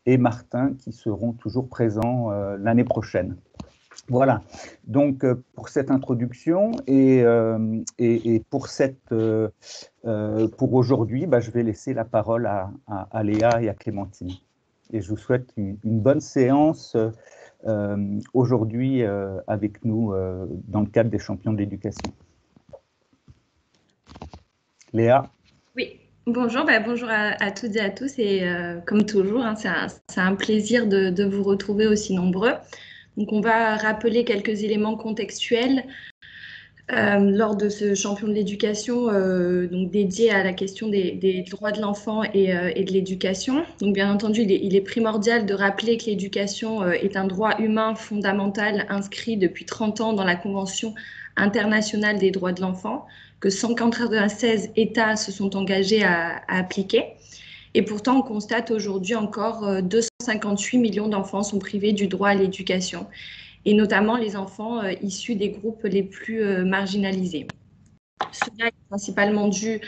et Martin qui seront toujours présents l'année prochaine. Voilà, donc pour cette introduction et pour aujourd'hui, je vais laisser la parole à Léa et à Clémentine. Et je vous souhaite une bonne séance aujourd'hui avec nous dans le cadre des champions de l'éducation. Léa. Oui, bonjour, bonjour à toutes et à tous. Et comme toujours, c'est un plaisir de vous retrouver aussi nombreux. Donc, on va rappeler quelques éléments contextuels lors de ce champion de l'éducation, donc dédié à la question des droits de l'enfant et de l'éducation. Donc, bien entendu, il est primordial de rappeler que l'éducation est un droit humain fondamental inscrit depuis 30 ans dans la Convention internationale des droits de l'enfant, que 196 États se sont engagés à appliquer. Et pourtant, on constate aujourd'hui encore 258 millions d'enfants sont privés du droit à l'éducation, et notamment les enfants issus des groupes les plus marginalisés. Cela est principalement dû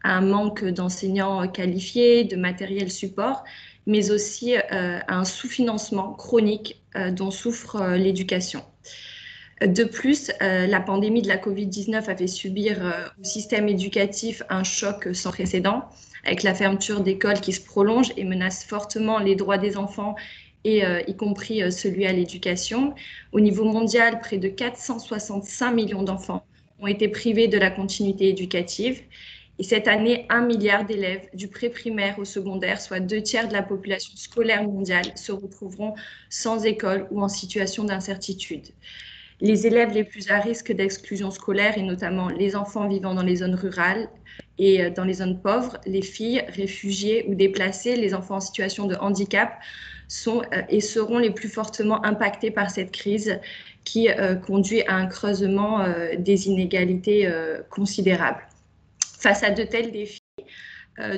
à un manque d'enseignants qualifiés, de matériel support, mais aussi à un sous-financement chronique dont souffre l'éducation. De plus, la pandémie de la Covid-19 a fait subir au système éducatif un choc sans précédent, avec la fermeture d'écoles qui se prolonge et menace fortement les droits des enfants, et y compris celui à l'éducation. Au niveau mondial, près de 465 millions d'enfants ont été privés de la continuité éducative. Et cette année, 1 milliard d'élèves du pré-primaire au secondaire, soit 2/3 de la population scolaire mondiale, se retrouveront sans école ou en situation d'incertitude. Les élèves les plus à risque d'exclusion scolaire, et notamment les enfants vivant dans les zones rurales et dans les zones pauvres, les filles réfugiées ou déplacées, les enfants en situation de handicap, sont et seront les plus fortement impactés par cette crise qui conduit à un creusement des inégalités considérables. Face à de tels défis,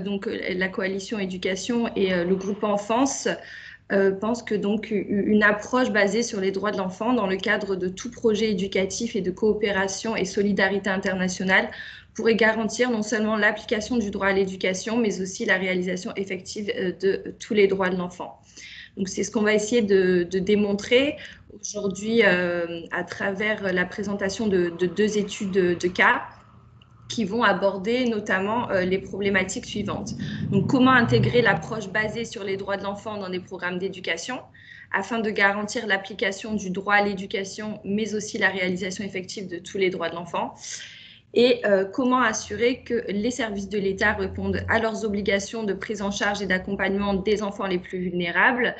donc la coalition éducation et le groupe enfance pense que donc une approche basée sur les droits de l'enfant dans le cadre de tout projet éducatif et de coopération et solidarité internationale pourrait garantir non seulement l'application du droit à l'éducation, mais aussi la réalisation effective de tous les droits de l'enfant. Donc c'est ce qu'on va essayer de démontrer aujourd'hui à travers la présentation de 2 études de cas qui vont aborder notamment les problématiques suivantes. Donc, comment intégrer l'approche basée sur les droits de l'enfant dans des programmes d'éducation afin de garantir l'application du droit à l'éducation, mais aussi la réalisation effective de tous les droits de l'enfant. Et comment assurer que les services de l'État répondent à leurs obligations de prise en charge et d'accompagnement des enfants les plus vulnérables,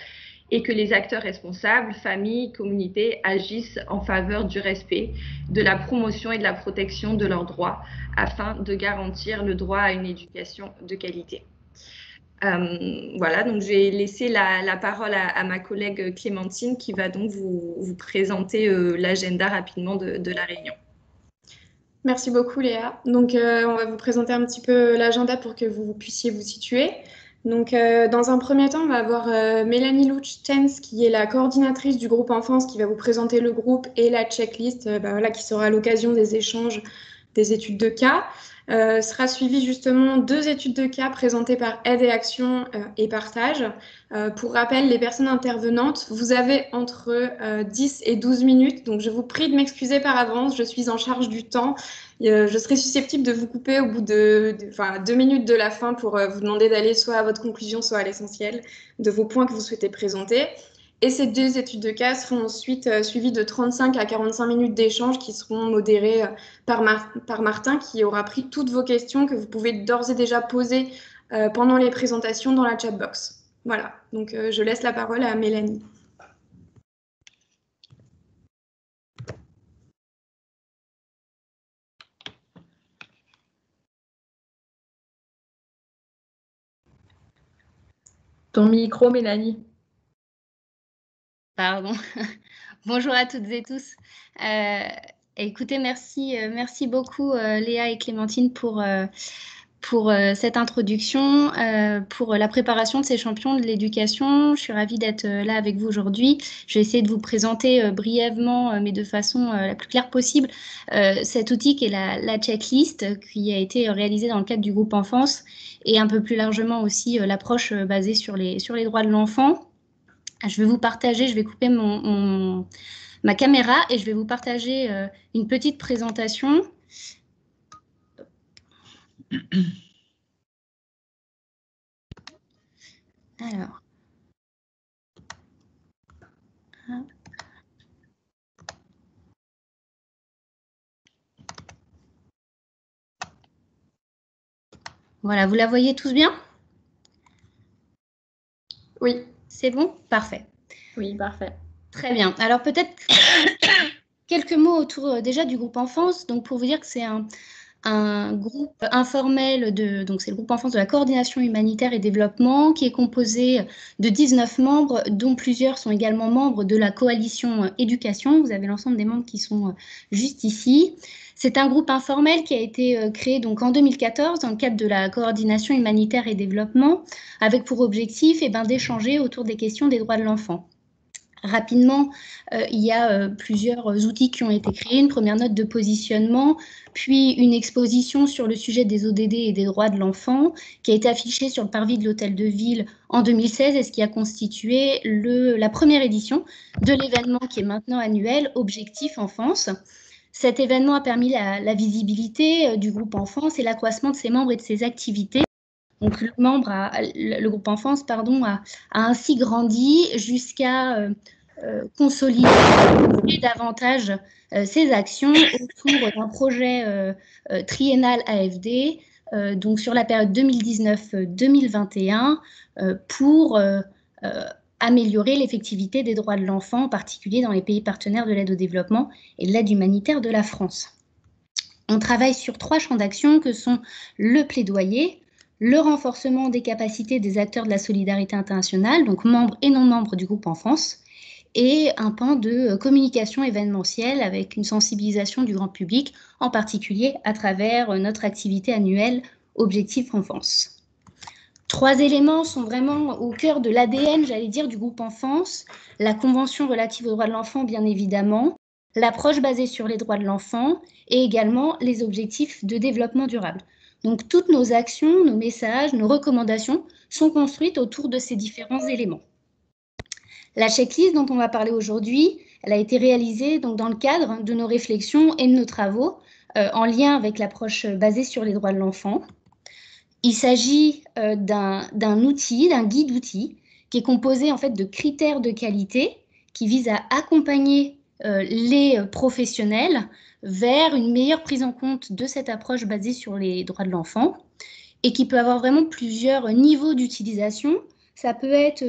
et que les acteurs responsables, familles, communautés, agissent en faveur du respect, de la promotion et de la protection de leurs droits, afin de garantir le droit à une éducation de qualité. Voilà, donc je vais laisser la parole à ma collègue Clémentine, qui va donc vous présenter l'agenda rapidement de la réunion. Merci beaucoup Léa. Donc on va vous présenter un petit peu l'agenda pour que vous puissiez vous situer. Donc, dans un premier temps, on va avoir Mélanie Luch-Tens, qui est la coordinatrice du groupe enfance, qui va vous présenter le groupe et la checklist, voilà, qui sera l'occasion des échanges, des études de cas. Sera suivi justement 2 études de cas présentées par Aide et Action et Partage. Pour rappel, les personnes intervenantes, vous avez entre 10 et 12 minutes, donc je vous prie de m'excuser par avance, je suis en charge du temps. Je serai susceptible de vous couper au bout de 2 minutes de la fin pour vous demander d'aller soit à votre conclusion, soit à l'essentiel de vos points que vous souhaitez présenter. Et ces 2 études de cas seront ensuite suivies de 35 à 45 minutes d'échange qui seront modérées par Martin, qui aura pris toutes vos questions que vous pouvez d'ores et déjà poser pendant les présentations dans la chatbox. Voilà, donc je laisse la parole à Mélanie. Ton micro, Mélanie. Pardon. Bonjour à toutes et tous. Écoutez, merci beaucoup Léa et Clémentine pour pour cette introduction, pour la préparation de ces champions de l'éducation. Je suis ravie d'être là avec vous aujourd'hui. Je vais essayer de vous présenter brièvement, mais de façon la plus claire possible, cet outil qui est la checklist qui a été réalisée dans le cadre du groupe Enfance et un peu plus largement aussi l'approche basée sur les droits de l'enfant. Je vais vous partager, je vais couper ma caméra et je vais vous partager une petite présentation. Alors. Voilà, vous la voyez tous bien? Oui. C'est bon? Parfait. Oui, parfait. Très bien. Alors peut-être quelques mots autour déjà du groupe Enfance. Donc pour vous dire que c'est un groupe informel, donc c'est le groupe Enfance de la coordination humanitaire et développement qui est composé de 19 membres, dont plusieurs sont également membres de la coalition éducation. Vous avez l'ensemble des membres qui sont juste ici. C'est un groupe informel qui a été créé donc en 2014 dans le cadre de la coordination humanitaire et développement, avec pour objectif d'échanger autour des questions des droits de l'enfant. Rapidement, il y a plusieurs outils qui ont été créés, une première note de positionnement, puis une exposition sur le sujet des ODD et des droits de l'enfant qui a été affichée sur le parvis de l'Hôtel de Ville en 2016 et ce qui a constitué la première édition de l'événement qui est maintenant annuel, Objectif Enfance. Cet événement a permis la visibilité du groupe Enfance et l'accroissement de ses membres et de ses activités. Donc le groupe Enfance a ainsi grandi jusqu'à consolider davantage ses actions autour d'un projet triennal AFD, donc sur la période 2019-2021, pour améliorer l'effectivité des droits de l'enfant, en particulier dans les pays partenaires de l'aide au développement et de l'aide humanitaire de la France. On travaille sur 3 champs d'action que sont le plaidoyer, le renforcement des capacités des acteurs de la solidarité internationale, donc membres et non membres du groupe Enfance, et un pan de communication événementielle avec une sensibilisation du grand public, en particulier à travers notre activité annuelle Objectif Enfance. 3 éléments sont vraiment au cœur de l'ADN, j'allais dire, du groupe Enfance. La Convention relative aux droits de l'enfant, bien évidemment, l'approche basée sur les droits de l'enfant et également les objectifs de développement durable. Donc, toutes nos actions, nos messages, nos recommandations sont construites autour de ces différents éléments. La checklist dont on va parler aujourd'hui, elle a été réalisée donc, dans le cadre de nos réflexions et de nos travaux en lien avec l'approche basée sur les droits de l'enfant. Il s'agit d'un outil, d'un guide outil qui est composé en fait de critères de qualité qui visent à accompagner les professionnels vers une meilleure prise en compte de cette approche basée sur les droits de l'enfant et qui peut avoir vraiment plusieurs niveaux d'utilisation. Ça peut être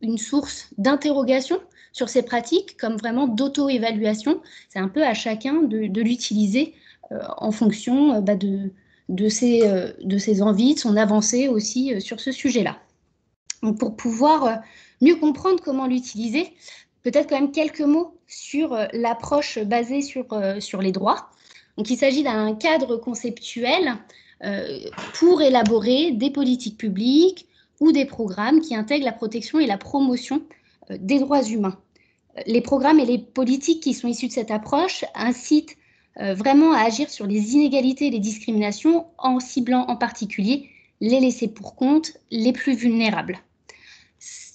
une source d'interrogation sur ces pratiques, comme vraiment d'auto-évaluation. C'est un peu à chacun de l'utiliser en fonction de ses envies, de son avancée aussi sur ce sujet-là. Donc pour pouvoir mieux comprendre comment l'utiliser, peut-être quand même quelques mots sur l'approche basée sur les droits. Donc il s'agit d'un cadre conceptuel pour élaborer des politiques publiques ou des programmes qui intègrent la protection et la promotion des droits humains. Les programmes et les politiques qui sont issus de cette approche incitent vraiment à agir sur les inégalités et les discriminations en ciblant en particulier les laissés pour compte, les plus vulnérables.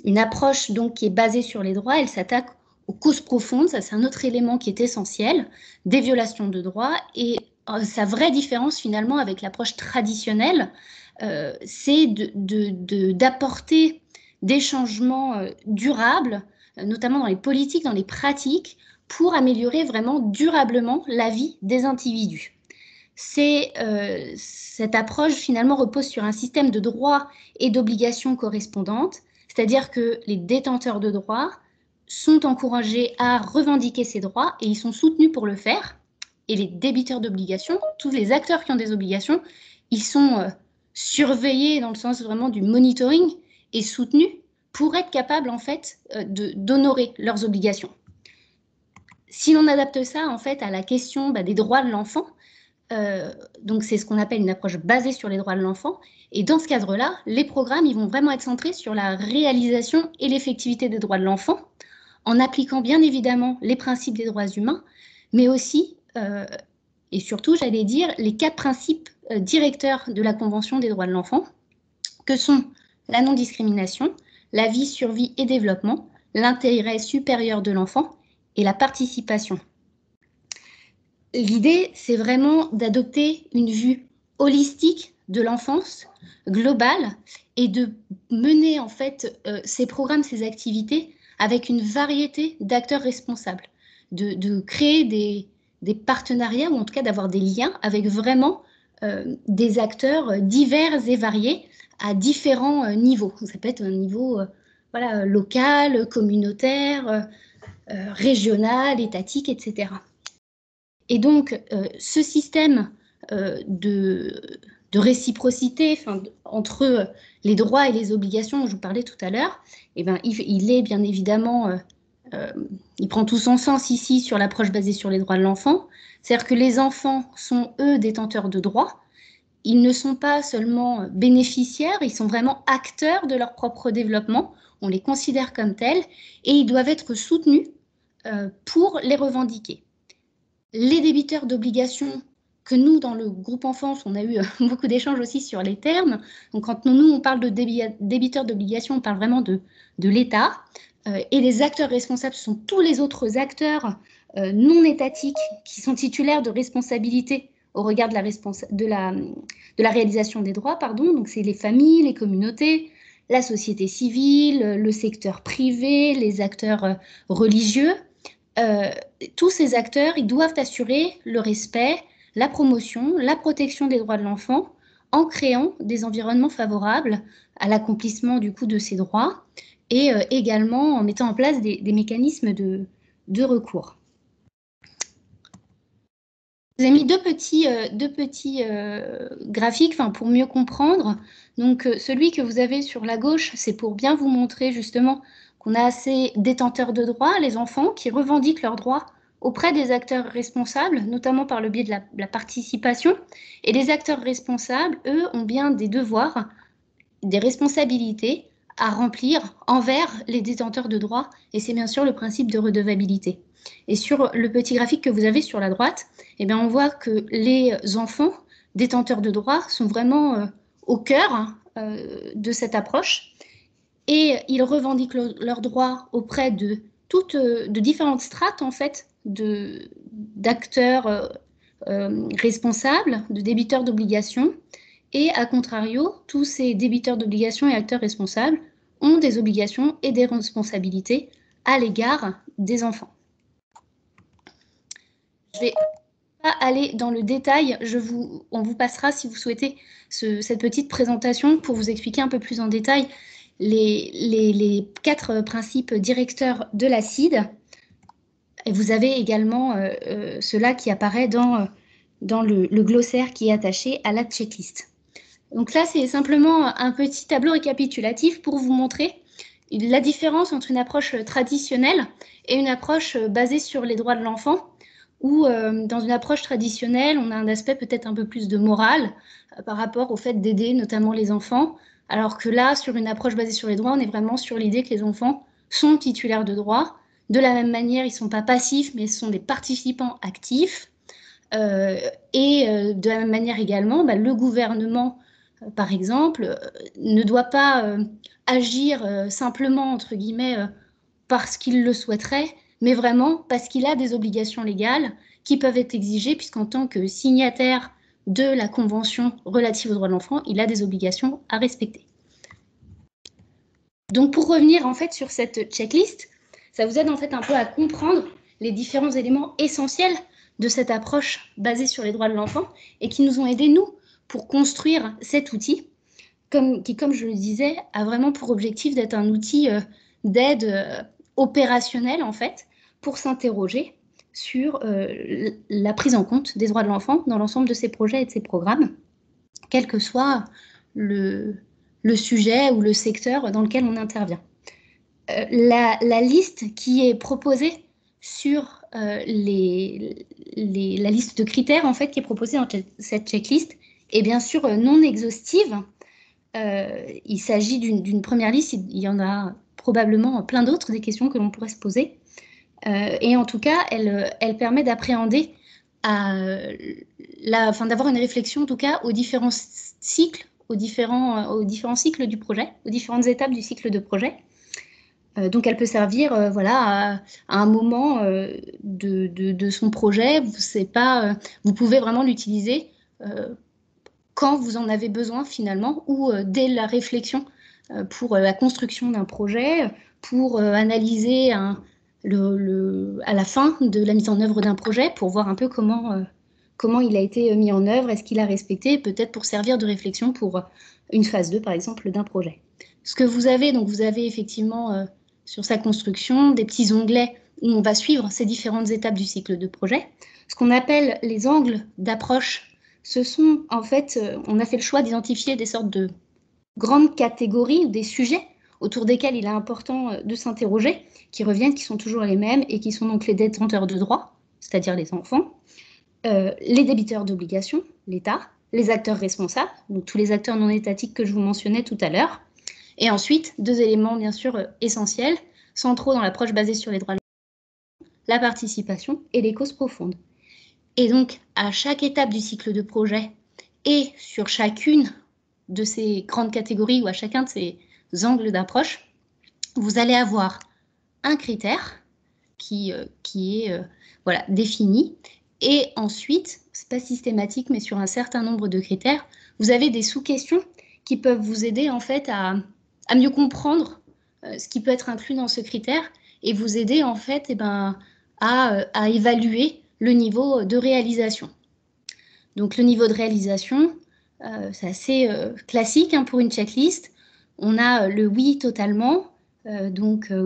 Une approche donc qui est basée sur les droits, elle s'attaque aux causes profondes, ça c'est un autre élément qui est essentiel, des violations de droits et sa vraie différence finalement avec l'approche traditionnelle, c'est d'apporter des changements durables, notamment dans les politiques, dans les pratiques, pour améliorer vraiment durablement la vie des individus. Cette approche finalement repose sur un système de droits et d'obligations correspondantes, c'est-à-dire que les détenteurs de droits sont encouragés à revendiquer ces droits et ils sont soutenus pour le faire. Et les débiteurs d'obligations, tous les acteurs qui ont des obligations, ils sont surveillés dans le sens vraiment du monitoring et soutenus pour être capables en fait d'honorer leurs obligations. Si l'on adapte ça en fait à la question des droits de l'enfant, donc c'est ce qu'on appelle une approche basée sur les droits de l'enfant. Et dans ce cadre-là, les programmes ils vont vraiment être centrés sur la réalisation et l'effectivité des droits de l'enfant, en appliquant bien évidemment les principes des droits humains, mais aussi, et surtout, j'allais dire, les 4 principes directeurs de la Convention des droits de l'enfant, que sont la non-discrimination, la vie, survie et développement, l'intérêt supérieur de l'enfant et la participation. L'idée, c'est vraiment d'adopter une vue holistique de l'enfance, globale, et de mener en fait ces programmes, ces activités avec une variété d'acteurs responsables, de créer des partenariats, ou en tout cas d'avoir des liens avec vraiment des acteurs divers et variés à différents niveaux. Ça peut être un niveau voilà, local, communautaire, régional, étatique, etc. Et donc, ce système de réciprocité entre les droits et les obligations dont je vous parlais tout à l'heure, eh ben, il est bien évidemment, il prend tout son sens ici sur l'approche basée sur les droits de l'enfant. C'est-à-dire que les enfants sont, eux, détenteurs de droits. Ils ne sont pas seulement bénéficiaires, ils sont vraiment acteurs de leur propre développement. On les considère comme tels et ils doivent être soutenus pour les revendiquer. Les débiteurs d'obligations, que nous, dans le groupe enfance, on a eu beaucoup d'échanges aussi sur les termes. Donc, quand nous, on parle de débiteurs d'obligations, on parle vraiment de l'État. Et les acteurs responsables sont tous les autres acteurs non étatiques qui sont titulaires de responsabilités au regard de la réalisation des droits. Donc, c'est les familles, les communautés, la société civile, le secteur privé, les acteurs religieux. Tous ces acteurs, ils doivent assurer le respect, la promotion, la protection des droits de l'enfant en créant des environnements favorables à l'accomplissement du coup de ces droits et également en mettant en place des mécanismes de recours. Je vous ai mis deux petits graphiques pour mieux comprendre. Donc, celui que vous avez sur la gauche, c'est pour bien vous montrer justement qu'on a ces détenteurs de droits, les enfants, qui revendiquent leurs droits auprès des acteurs responsables, notamment par le biais de la participation. Et les acteurs responsables, eux, ont bien des devoirs, des responsabilités à remplir envers les détenteurs de droits. Et c'est bien sûr le principe de redevabilité. Et sur le petit graphique que vous avez sur la droite, eh bien, on voit que les enfants détenteurs de droits sont vraiment au cœur de cette approche. Et ils revendiquent leurs droits auprès de différentes strates en fait d'acteurs responsables, de débiteurs d'obligations. Et à contrario, tous ces débiteurs d'obligations et acteurs responsables ont des obligations et des responsabilités à l'égard des enfants. Je ne vais pas aller dans le détail, on vous passera si vous souhaitez cette petite présentation pour vous expliquer un peu plus en détail les 4 principes directeurs de la CIDE. Et vous avez également cela qui apparaît dans le glossaire qui est attaché à la checklist. Donc là, c'est simplement un petit tableau récapitulatif pour vous montrer la différence entre une approche traditionnelle et une approche basée sur les droits de l'enfant, où dans une approche traditionnelle, on a un aspect peut-être un peu plus de morale par rapport au fait d'aider notamment les enfants, alors que là, sur une approche basée sur les droits, on est vraiment sur l'idée que les enfants sont titulaires de droits. De la même manière, ils ne sont pas passifs, mais sont des participants actifs. Et de la même manière également, le gouvernement, par exemple, ne doit pas agir simplement, entre guillemets, parce qu'il le souhaiterait, mais vraiment parce qu'il a des obligations légales qui peuvent être exigées, puisqu'en tant que signataire de la Convention relative aux droits de l'enfant, il a des obligations à respecter. Donc, pour revenir en fait sur cette checklist, ça vous aide en fait un peu à comprendre les différents éléments essentiels de cette approche basée sur les droits de l'enfant et qui nous ont aidés, nous, pour construire cet outil qui, comme je le disais, a vraiment pour objectif d'être un outil d'aide opérationnelle, en fait, pour s'interroger sur la prise en compte des droits de l'enfant dans l'ensemble de ses projets et de ses programmes, quel que soit le sujet ou le secteur dans lequel on intervient. La liste qui est proposée sur la liste de critères en fait, qui est proposée dans cette checklist est bien sûr non exhaustive. Il s'agit d'une première liste, il y en a probablement plein d'autres, des questions que l'on pourrait se poser. Et en tout cas, elle permet d'appréhender, d'avoir une réflexion en tout cas aux différents cycles, aux différents cycles du projet, aux différentes étapes du cycle de projet. Donc, elle peut servir à un moment de son projet. Vous pouvez vraiment l'utiliser quand vous en avez besoin finalement, ou dès la réflexion pour la construction d'un projet, pour analyser à la fin de la mise en œuvre d'un projet, pour voir un peu comment il a été mis en œuvre, est-ce qu'il a respecté, peut-être pour servir de réflexion pour une phase 2, par exemple, d'un projet. Ce que vous avez, donc vous avez effectivement sur sa construction des petits onglets où on va suivre ces différentes étapes du cycle de projet. Ce qu'on appelle les angles d'approche, ce sont en fait, on a fait le choix d'identifier des sortes de grandes catégories ou des sujets autour desquels il est important de s'interroger, qui reviennent, qui sont toujours les mêmes et qui sont donc les détenteurs de droits, c'est-à-dire les enfants, les débiteurs d'obligations, l'État, les acteurs responsables, donc tous les acteurs non étatiques que je vous mentionnais tout à l'heure, et ensuite, 2 éléments bien sûr essentiels, centraux dans l'approche basée sur les droits de l'enfant, la participation et les causes profondes. Et donc, à chaque étape du cycle de projet et sur chacune de ces grandes catégories ou à chacun de ces angles d'approche, vous allez avoir un critère qui est défini. Et ensuite, ce n'est pas systématique, mais sur un certain nombre de critères, vous avez des sous-questions qui peuvent vous aider en fait à mieux comprendre ce qui peut être inclus dans ce critère et vous aider en fait à évaluer le niveau de réalisation. Donc le niveau de réalisation, c'est assez classique pour une checklist. On a le oui totalement, le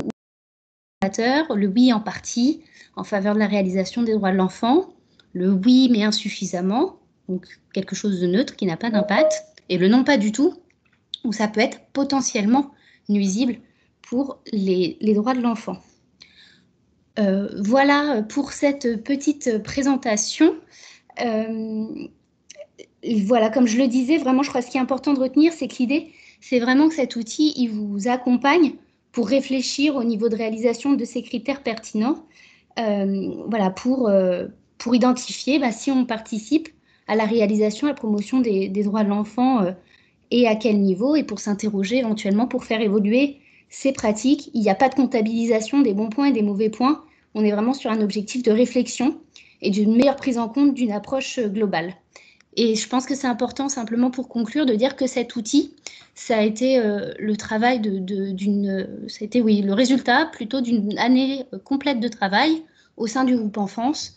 oui en partie, en faveur de la réalisation des droits de l'enfant, le oui mais insuffisamment, donc quelque chose de neutre qui n'a pas d'impact, et le non pas du tout, où ça peut être potentiellement nuisible pour les droits de l'enfant. Voilà pour cette petite présentation. Voilà, comme je le disais, vraiment, je crois que ce qui est important de retenir, c'est que l'idée, c'est vraiment que cet outil, il vous accompagne pour réfléchir au niveau de réalisation de ces critères pertinents, pour identifier si on participe à la réalisation, à la promotion des droits de l'enfant et à quel niveau, et pour s'interroger éventuellement pour faire évoluer ces pratiques. Il n'y a pas de comptabilisation des bons points et des mauvais points. On est vraiment sur un objectif de réflexion et d'une meilleure prise en compte d'une approche globale. Et je pense que c'est important, simplement pour conclure, de dire que cet outil, ça a été le travail le résultat plutôt d'une année complète de travail au sein du groupe enfance,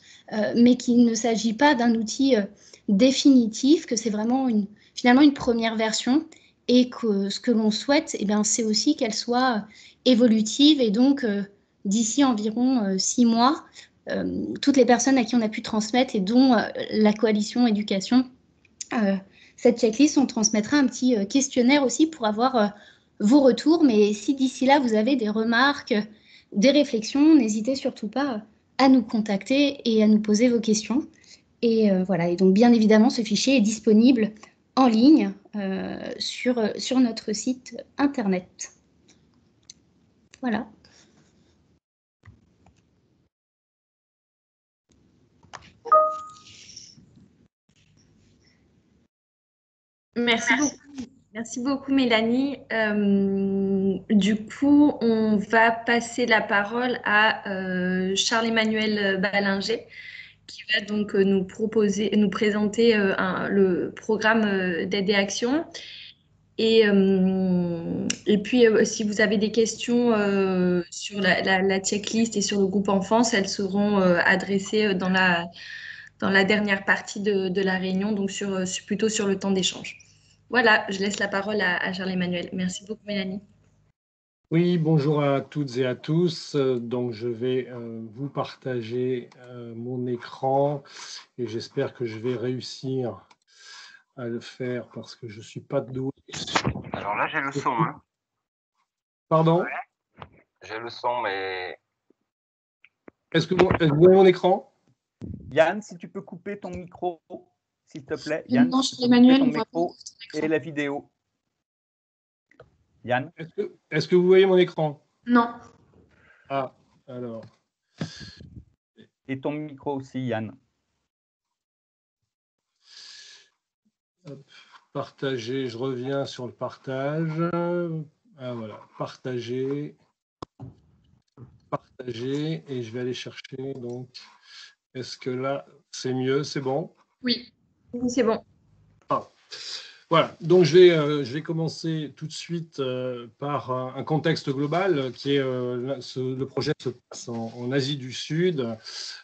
mais qu'il ne s'agit pas d'un outil définitif, que c'est vraiment finalement une première version, et que ce que l'on souhaite, c'est aussi qu'elle soit évolutive, et donc d'ici environ 6 mois, toutes les personnes à qui on a pu transmettre, et dont la coalition éducation, cette checklist, on transmettra un petit questionnaire aussi pour avoir vos retours. Mais si d'ici là vous avez des remarques, des réflexions, n'hésitez surtout pas à nous contacter et à nous poser vos questions. Et et donc bien évidemment ce fichier est disponible en ligne sur notre site internet. Voilà. Merci beaucoup, Mélanie. Du coup, on va passer la parole à Charles-Emmanuel Ballinger, qui va donc nous présenter le programme d'aide et action. Et puis, si vous avez des questions sur la checklist et sur le groupe enfance, elles seront adressées dans la dernière partie de la réunion, donc plutôt sur le temps d'échange. Voilà, je laisse la parole à Charles-Emmanuel. Merci beaucoup, Mélanie. Oui, bonjour à toutes et à tous. Donc, je vais vous partager mon écran et j'espère que je vais réussir à le faire parce que je ne suis pas doué. Alors là, j'ai le son. Pardon ? J'ai le son, mais Est-ce que vous voyez mon écran? Yann, si tu peux couper ton micro, s'il te plaît. Yann, Non, si tu chez peux Emmanuel, couper on ton voit pas micro ton et écran. la vidéo. Yann, Est-ce que vous voyez mon écran? Non. Ah, alors. et ton micro aussi, Yann. Hop, partager, je reviens sur le partage. Ah voilà, partager, et je vais aller chercher. Donc, est-ce que là, c'est mieux, c'est bon? Oui, c'est bon. Voilà, donc je vais commencer tout de suite par un contexte global qui est le projet se passe en Asie du Sud,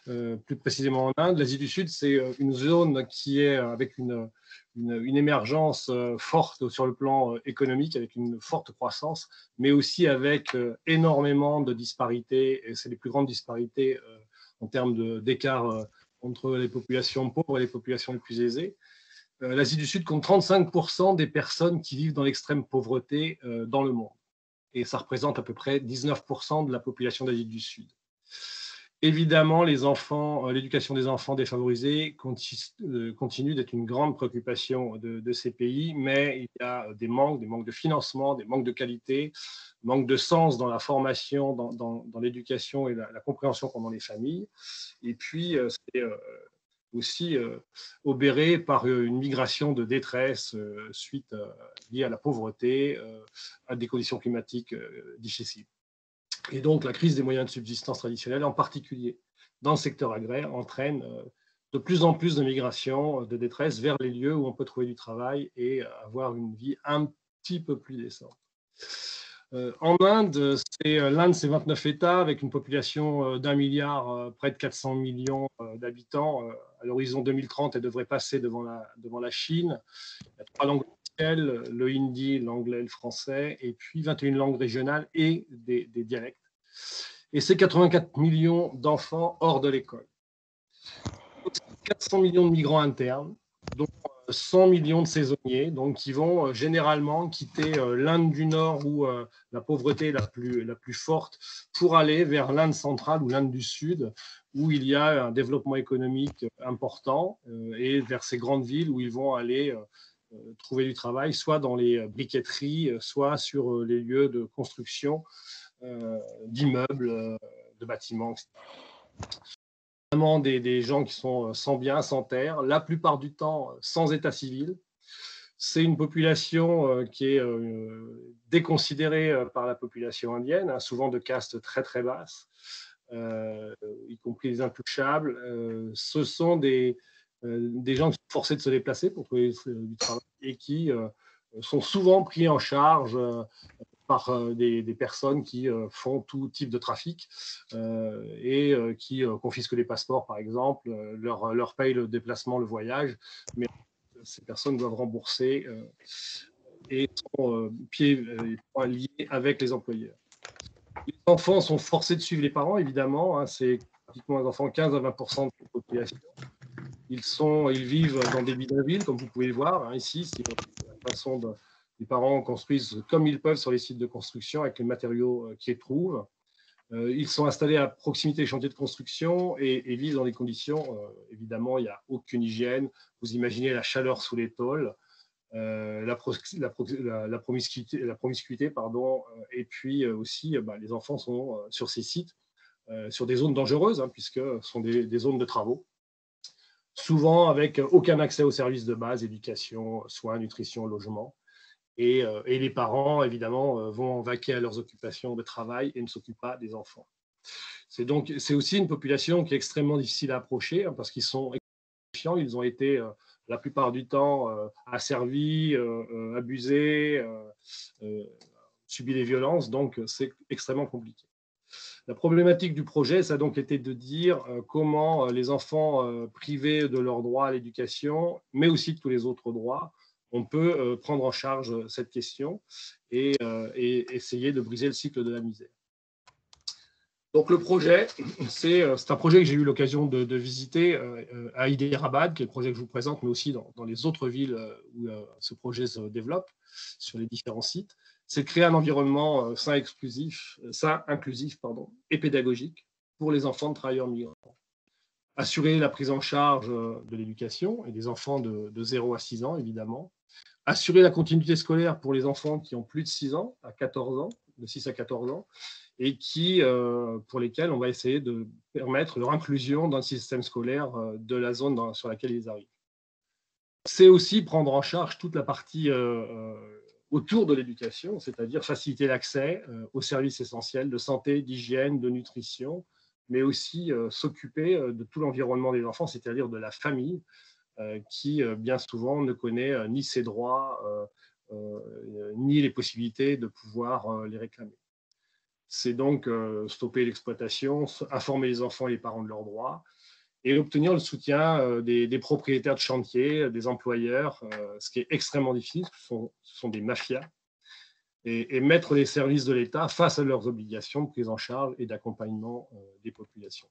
plus précisément en Inde. L'Asie du Sud, c'est une zone qui est avec une émergence forte sur le plan économique, avec une forte croissance, mais aussi avec énormément de disparités, et c'est les plus grandes disparités en termes d'écart entre les populations pauvres et les populations les plus aisées. L'Asie du Sud compte 35% des personnes qui vivent dans l'extrême pauvreté dans le monde. Et ça représente à peu près 19% de la population d'Asie du Sud. Évidemment, l'éducation des enfants défavorisés continue d'être une grande préoccupation de ces pays, mais il y a des manques de financement, des manques de qualité, manque de sens dans la formation, dans l'éducation et la compréhension pendant les familles. Et puis, c'est aussi obéré par une migration de détresse suite liée à la pauvreté, à des conditions climatiques difficiles. Et donc, la crise des moyens de subsistance traditionnels, en particulier dans le secteur agraire, entraîne de plus en plus de migration, de détresse vers les lieux où on peut trouver du travail et avoir une vie un petit peu plus décente. En Inde, l'Inde, c'est 29 États avec une population d'1 milliard, près de 400 millions d'habitants. À l'horizon 2030, elle devrait passer devant la Chine. Il y a 3 langues officielles, le hindi, l'anglais, le français, et puis 21 langues régionales et des dialectes. Et c'est 84 millions d'enfants hors de l'école. 400 millions de migrants internes, dont 100 millions de saisonniers, donc qui vont généralement quitter l'Inde du Nord où la pauvreté est la plus forte pour aller vers l'Inde centrale ou l'Inde du Sud où il y a un développement économique important et vers ces grandes villes où ils vont aller trouver du travail, soit dans les briqueteries, soit sur les lieux de construction d'immeubles, de bâtiments, etc. Des gens qui sont sans biens, sans terre, la plupart du temps sans état civil. C'est une population qui est déconsidérée par la population indienne, hein, souvent de caste très très basse, y compris les intouchables. Ce sont des gens qui sont forcés de se déplacer pour trouver du travail et qui sont souvent pris en charge par des personnes qui font tout type de trafic et qui confisquent les passeports, par exemple, leur payent le déplacement, le voyage, mais ces personnes doivent rembourser et sont pieds liés avec les employeurs. Les enfants sont forcés de suivre les parents, évidemment, hein, c'est pratiquement un enfant 15 à 20% de la population. Ils vivent dans des bidonvilles, comme vous pouvez le voir, hein, ici, c'est la façon de... Les parents construisent comme ils peuvent sur les sites de construction avec les matériaux qu'ils trouvent. Ils sont installés à proximité des chantiers de construction et vivent dans des conditions, évidemment, il n'y a aucune hygiène. Vous imaginez la chaleur sous les tôles, la promiscuité, pardon, et puis aussi les enfants sont sur ces sites, sur des zones dangereuses, hein, puisque ce sont des zones de travaux, souvent avec aucun accès aux services de base, éducation, soins, nutrition, logement. Et les parents, évidemment, vont vaquer à leurs occupations de travail et ne s'occupent pas des enfants. C'est aussi une population qui est extrêmement difficile à approcher hein, parce qu'ils sont chiants, ils ont été la plupart du temps asservis, abusés, subi des violences, donc c'est extrêmement compliqué. La problématique du projet, ça a donc été de dire comment les enfants privés de leur droit à l'éducation, mais aussi de tous les autres droits, on peut prendre en charge cette question et essayer de briser le cycle de la misère. Donc le projet, c'est un projet que j'ai eu l'occasion de visiter à Hyderabad, qui est le projet que je vous présente, mais aussi dans les autres villes où ce projet se développe, sur les différents sites. C'est de créer un environnement sain, inclusif et pédagogique, pour les enfants de travailleurs migrants. Assurer la prise en charge de l'éducation et des enfants de 0 à 6 ans, évidemment. Assurer la continuité scolaire pour les enfants qui ont plus de 6 ans, à 14 ans, de 6 à 14 ans, et pour lesquels on va essayer de permettre leur inclusion dans le système scolaire de la zone sur laquelle ils arrivent. C'est aussi prendre en charge toute la partie autour de l'éducation, c'est-à-dire faciliter l'accès aux services essentiels de santé, d'hygiène, de nutrition, mais aussi s'occuper de tout l'environnement des enfants, c'est-à-dire de la famille, qui bien souvent ne connaît ni ses droits, ni les possibilités de pouvoir les réclamer. C'est donc stopper l'exploitation, informer les enfants et les parents de leurs droits, et obtenir le soutien des propriétaires de chantier, des employeurs, ce qui est extrêmement difficile, ce sont des mafias, et mettre les services de l'État face à leurs obligations de prise en charge et d'accompagnement des populations.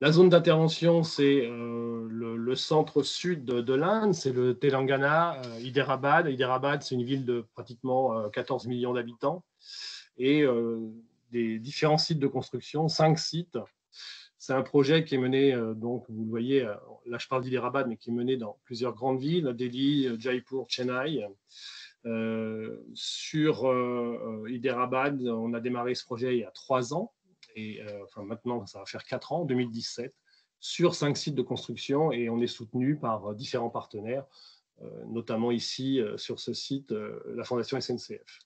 La zone d'intervention, c'est le centre-sud de l'Inde, c'est le Telangana, Hyderabad. Hyderabad, c'est une ville de pratiquement 14 millions d'habitants, et des différents sites de construction, 5 sites. C'est un projet qui est mené, donc vous le voyez, là je parle d'Hyderabad, mais qui est mené dans plusieurs grandes villes, Delhi, Jaipur, Chennai. Sur Hyderabad, on a démarré ce projet il y a 3 ans, et enfin maintenant ça va faire 4 ans, 2017, sur 5 sites de construction, et on est soutenu par différents partenaires, notamment ici sur ce site, la Fondation SNCF.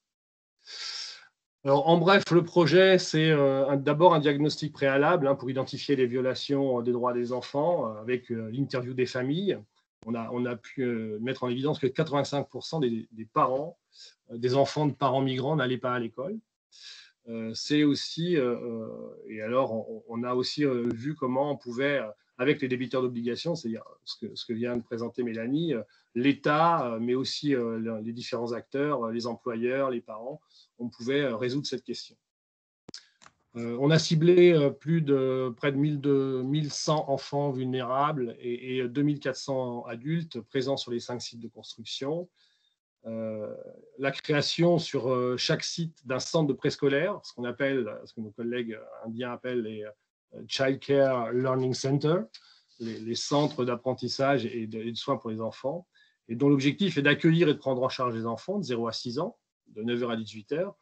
Alors, en bref, le projet, c'est d'abord un diagnostic préalable pour identifier les violations des droits des enfants avec l'interview des familles. On a pu mettre en évidence que 85% des parents, des enfants de parents migrants n'allaient pas à l'école. C'est aussi, et alors on a aussi vu comment on pouvait, avec les débiteurs d'obligations, c'est-à-dire ce que vient de présenter Mélanie, l'État, mais aussi les différents acteurs, les employeurs, les parents, on pouvait résoudre cette question. On a ciblé près de 1100 enfants vulnérables et 2400 adultes présents sur les 5 sites de construction. La création sur chaque site d'un centre de préscolaire, ce que nos collègues indiens appellent les Child Care Learning Center, les centres d'apprentissage et de soins pour les enfants, et dont l'objectif est d'accueillir et de prendre en charge les enfants de 0 à 6 ans, de 9h à 18h,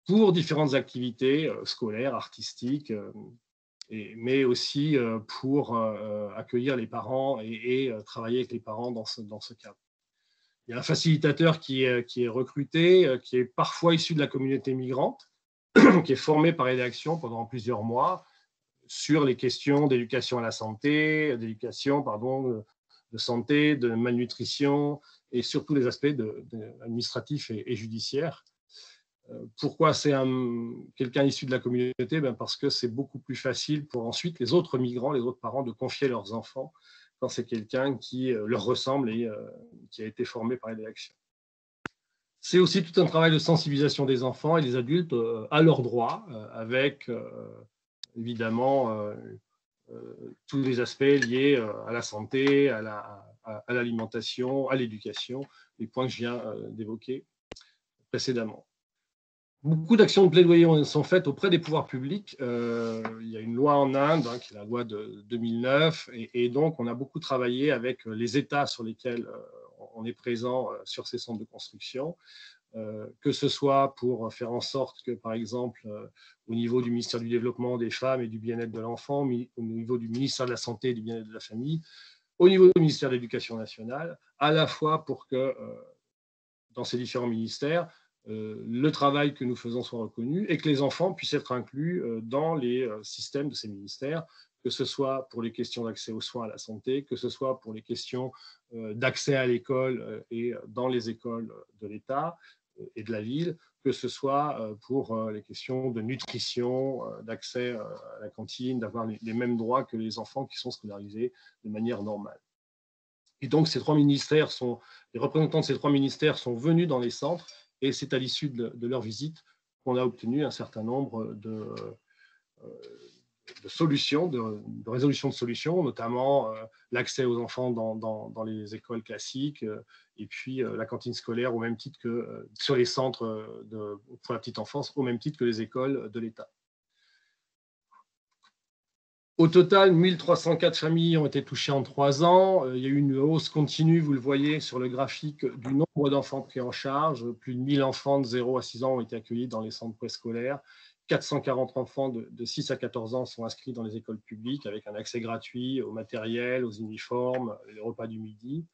pour différentes activités scolaires, artistiques, mais aussi pour accueillir les parents et travailler avec les parents dans ce cadre. Il y a un facilitateur qui est recruté, qui est parfois issu de la communauté migrante, qui est formé par Rédaction pendant plusieurs mois sur les questions d'éducation à la santé, de santé, de malnutrition, et surtout les aspects administratifs et judiciaires. Pourquoi c'est quelqu'un issu de la communauté? Parce que c'est beaucoup plus facile pour ensuite les autres migrants, les autres parents, de confier leurs enfants quand c'est quelqu'un qui leur ressemble et qui a été formé par Rédaction. C'est aussi tout un travail de sensibilisation des enfants et des adultes à leurs droits, avec évidemment tous les aspects liés à la santé, à l'alimentation, à l'éducation, les points que je viens d'évoquer précédemment. Beaucoup d'actions de plaidoyer sont faites auprès des pouvoirs publics. Il y a une loi en Inde, qui est la loi de 2009, et donc on a beaucoup travaillé avec les États sur lesquels on est présent sur ces centres de construction, que ce soit pour faire en sorte que, par exemple, au niveau du ministère du Développement des Femmes et du Bien-être de l'Enfant, au niveau du ministère de la Santé et du Bien-être de la Famille, au niveau du ministère de l'Éducation nationale, à la fois pour que dans ces différents ministères, le travail que nous faisons soit reconnu et que les enfants puissent être inclus dans les systèmes de ces ministères, que ce soit pour les questions d'accès aux soins, à la santé, que ce soit pour les questions d'accès à l'école et dans les écoles de l'État et de la ville, que ce soit pour les questions de nutrition, d'accès à la cantine, d'avoir les mêmes droits que les enfants qui sont scolarisés de manière normale. Et donc, les représentants de ces 3 ministères sont venus dans les centres, et c'est à l'issue de leur visite qu'on a obtenu un certain nombre de solutions, de résolutions de solutions, notamment l'accès aux enfants dans les écoles classiques, et puis la cantine scolaire au même titre que sur les centres pour la petite enfance, au même titre que les écoles de l'État. Au total, 1304 familles ont été touchées en 3 ans. Il y a eu une hausse continue, vous le voyez sur le graphique, du nombre d'enfants pris en charge. Plus de 1000 enfants de 0 à 6 ans ont été accueillis dans les centres préscolaires. 440 enfants de 6 à 14 ans sont inscrits dans les écoles publiques avec un accès gratuit au matériel, aux uniformes, les repas du midi.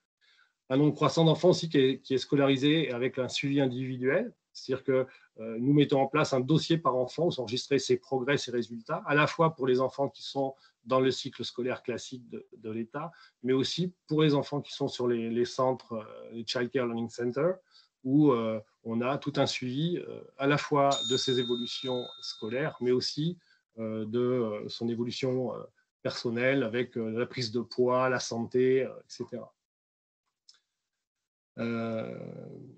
Un nombre croissant d'enfants aussi qui est scolarisé avec un suivi individuel. C'est-à-dire que nous mettons en place un dossier par enfant où sont enregistrés ses progrès, ses résultats, à la fois pour les enfants qui sont dans le cycle scolaire classique de l'État, mais aussi pour les enfants qui sont sur les centres, les Child Care Learning Center, où on a tout un suivi à la fois de ses évolutions scolaires, mais aussi de son évolution personnelle avec la prise de poids, la santé, etc.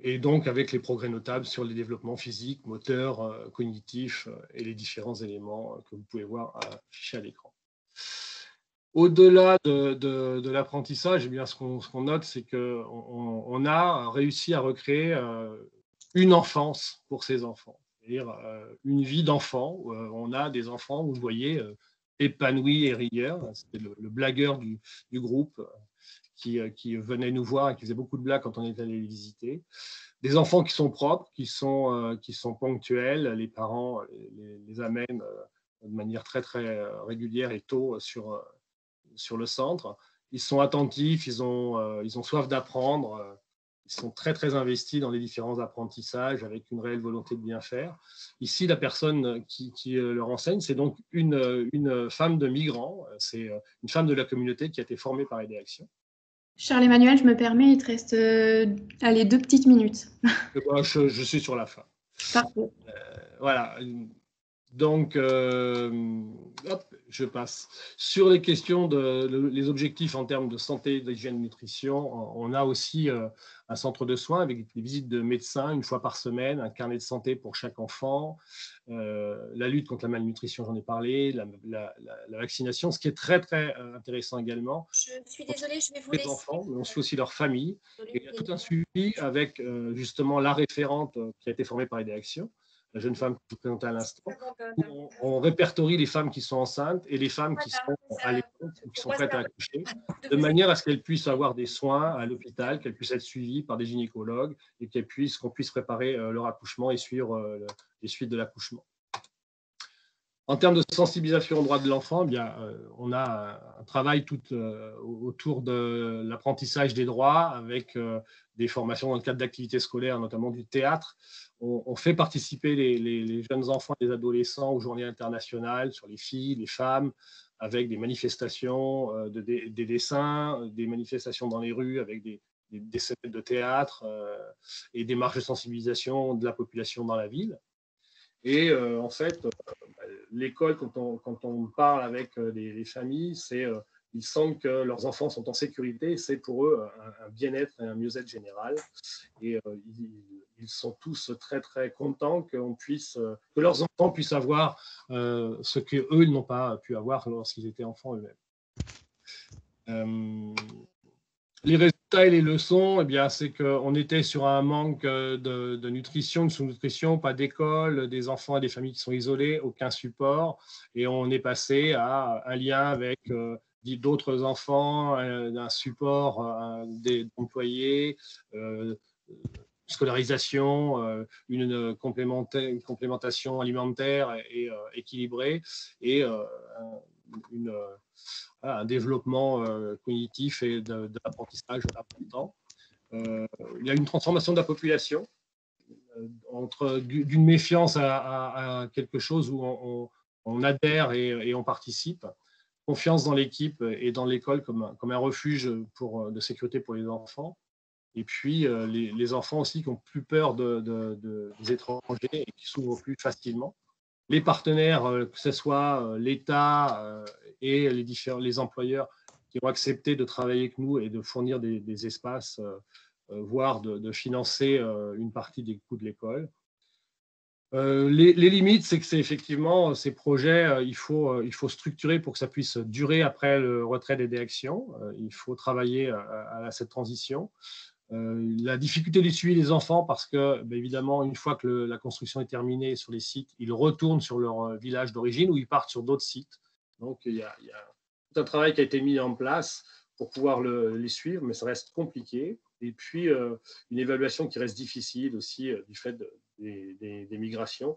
Et donc avec les progrès notables sur les développements physiques, moteurs, cognitifs et les différents éléments que vous pouvez voir affichés à l'écran. Au-delà de l'apprentissage, eh bien, ce qu'on note, c'est qu'on a réussi à recréer une enfance pour ces enfants, c'est-à-dire une vie d'enfant. On a des enfants, vous voyez, épanouis et rieurs. C'est le blagueur du groupe. Qui venaient nous voir et qui faisaient beaucoup de blagues quand on est allé les visiter. Des enfants qui sont propres, qui sont ponctuels. Les parents les amènent de manière très, très régulière et tôt sur le centre. Ils sont attentifs, ils ont soif d'apprendre. Ils sont très, très investis dans les différents apprentissages avec une réelle volonté de bien faire. Ici, la personne qui leur enseigne, c'est donc une femme de migrant. C'est une femme de la communauté qui a été formée par Aider Action. Charles-Emmanuel, je me permets, il te reste 2 petites minutes. Je suis sur la fin. Parfait. Voilà. Donc, hop, je passe. Sur les questions les objectifs en termes de santé, d'hygiène, de nutrition, on a aussi un centre de soins avec des visites de médecins une fois par semaine, un carnet de santé pour chaque enfant, la lutte contre la malnutrition, j'en ai parlé, la vaccination, ce qui est très, très intéressant également. Je suis désolée, je vais vous laisser. Les enfants, mais on suit aussi leur famille. Et il y a tout un suivi avec justement la référente qui a été formée par Aider Action, la jeune femme que je vous présentais à l'instant, où on répertorie les femmes qui sont enceintes et les femmes qui sont à l'écoute ou qui sont prêtes à accoucher, de manière à ce qu'elles puissent avoir des soins à l'hôpital, qu'elles puissent être suivies par des gynécologues et qu'on puisse préparer leur accouchement et suivre les suites de l'accouchement. En termes de sensibilisation aux droits de l'enfant, on a un travail tout autour de l'apprentissage des droits avec des formations dans le cadre d'activités scolaires, notamment du théâtre. On fait participer les jeunes enfants et les adolescents aux journées internationales sur les filles, les femmes, avec des manifestations, des dessins, des manifestations dans les rues avec des scènes de théâtre et des marches de sensibilisation de la population dans la ville. Et en fait, l'école, quand on parle avec les familles, ils sentent que leurs enfants sont en sécurité. C'est pour eux un bien-être et un mieux-être général. Et ils sont tous très, très contents que leurs enfants puissent avoir ce qu'eux, ils n'ont pas pu avoir lorsqu'ils étaient enfants eux-mêmes. Les résultats et les leçons, eh bien, c'est qu'on était sur un manque de nutrition, une sous-nutrition, pas d'école, des enfants et des familles qui sont isolés, aucun support. Et on est passé à un lien avec d'autres enfants, un support d'employés, scolarisation, une complémentation alimentaire et équilibrée et un développement cognitif et de l'apprentissage important. Il y a une transformation de la population d'une méfiance à quelque chose où on adhère et on participe. Confiance dans l'équipe et dans l'école comme un refuge de sécurité pour les enfants. Et puis, les enfants aussi qui n'ont plus peur des étrangers et qui s'ouvrent plus facilement. Les partenaires, que ce soit l'État et les employeurs qui ont accepté de travailler avec nous et de fournir des espaces, voire de financer une partie des coûts de l'école. Les limites, c'est que c'est effectivement ces projets, il faut structurer pour que ça puisse durer après le retrait d'Aider Action. Il faut travailler à cette transition. La difficulté du suivi des enfants parce que, évidemment, une fois que la construction est terminée sur les sites, ils retournent sur leur village d'origine ou ils partent sur d'autres sites. Donc, il y a tout un travail qui a été mis en place pour pouvoir les suivre, mais ça reste compliqué. Et puis, une évaluation qui reste difficile aussi du fait des migrations.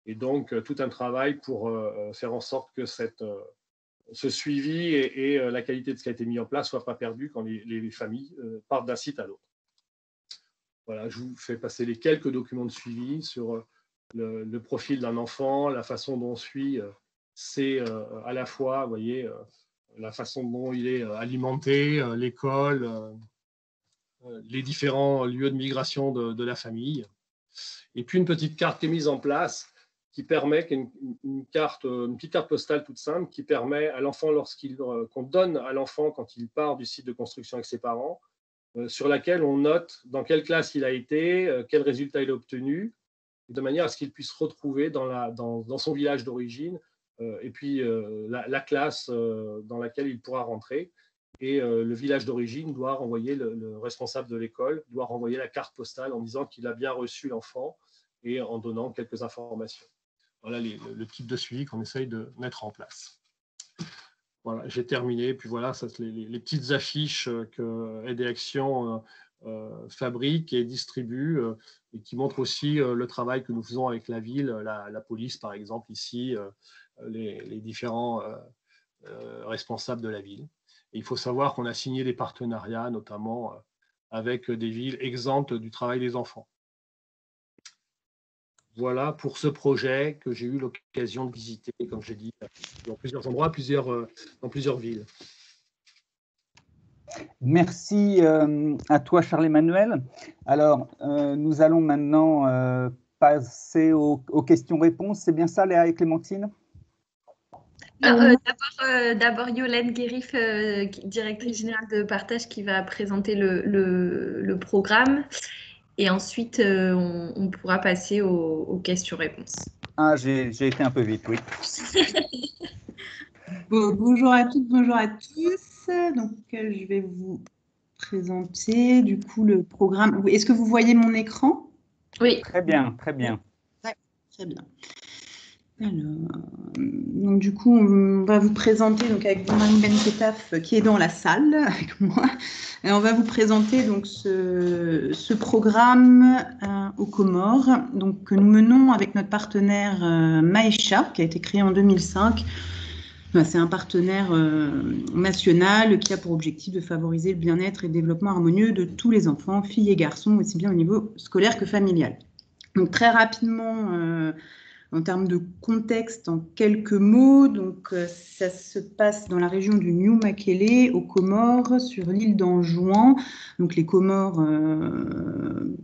Et donc, tout un travail pour faire en sorte que ce suivi et la qualité de ce qui a été mis en place ne soient pas perdus quand les familles partent d'un site à l'autre. Voilà, je vous fais passer les quelques documents de suivi sur le profil d'un enfant, la façon dont on suit. C'est à la fois, vous voyez, la façon dont il est alimenté, l'école, les différents lieux de migration de la famille. Et puis une petite carte qui est mise en place qui permet, une petite carte postale toute simple qui permet à l'enfant, qu'on donne à l'enfant quand il part du site de construction avec ses parents, sur laquelle on note dans quelle classe il a été, quel résultat il a obtenu, de manière à ce qu'il puisse retrouver dans son village d'origine et puis la classe dans laquelle il pourra rentrer. Et le village d'origine doit renvoyer, le responsable de l'école doit renvoyer la carte postale en disant qu'il a bien reçu l'enfant et en donnant quelques informations. Voilà le type de suivi qu'on essaye de mettre en place. Voilà, j'ai terminé. Puis voilà, ça, les petites affiches que Aide et Action fabrique et distribue et qui montrent aussi le travail que nous faisons avec la ville, la police par exemple ici, les différents responsables de la ville. Et il faut savoir qu'on a signé des partenariats, notamment avec des villes exemptes du travail des enfants. Voilà pour ce projet que j'ai eu l'occasion de visiter, comme j'ai dit, dans plusieurs endroits, dans plusieurs villes. Merci à toi, Charles-Emmanuel. Alors, nous allons maintenant passer aux questions-réponses. C'est bien ça, Léa et Clémentine? D'abord Yolène Guérif, directrice générale de Partage, qui va présenter le programme. Et ensuite, on pourra passer aux questions-réponses. Ah, j'ai été un peu vite, oui. Bonjour à toutes, bonjour à tous. Donc, je vais vous présenter du coup le programme. Est-ce que vous voyez mon écran? Oui. Très bien, très bien. Ouais, très bien. Alors, donc du coup, on va vous présenter donc avec Marie Benketaf qui est dans la salle avec moi. Et on va vous présenter donc ce programme aux Comores, donc que nous menons avec notre partenaire Maesha, qui a été créé en 2005. C'est un partenaire national qui a pour objectif de favoriser le bien-être et le développement harmonieux de tous les enfants, filles et garçons, aussi bien au niveau scolaire que familial. Donc très rapidement, en termes de contexte, en quelques mots, donc ça se passe dans la région du New-Makele, aux Comores, sur l'île d'Anjouan. Donc les Comores, en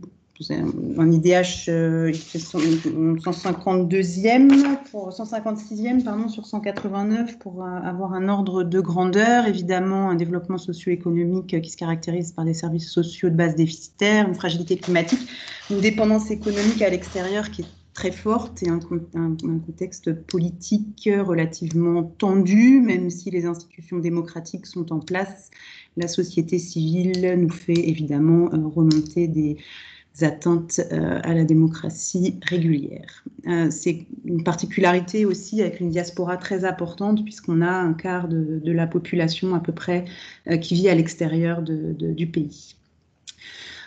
IDH, il fait 156e pardon, sur 189 pour avoir un ordre de grandeur. Évidemment, un développement socio-économique qui se caractérise par des services sociaux de base déficitaires, une fragilité climatique, une dépendance économique à l'extérieur qui est très forte et un contexte politique relativement tendu, même si les institutions démocratiques sont en place. La société civile nous fait évidemment remonter des atteintes à la démocratie régulière. C'est une particularité aussi avec une diaspora très importante puisqu'on a un quart de la population à peu près qui vit à l'extérieur du pays.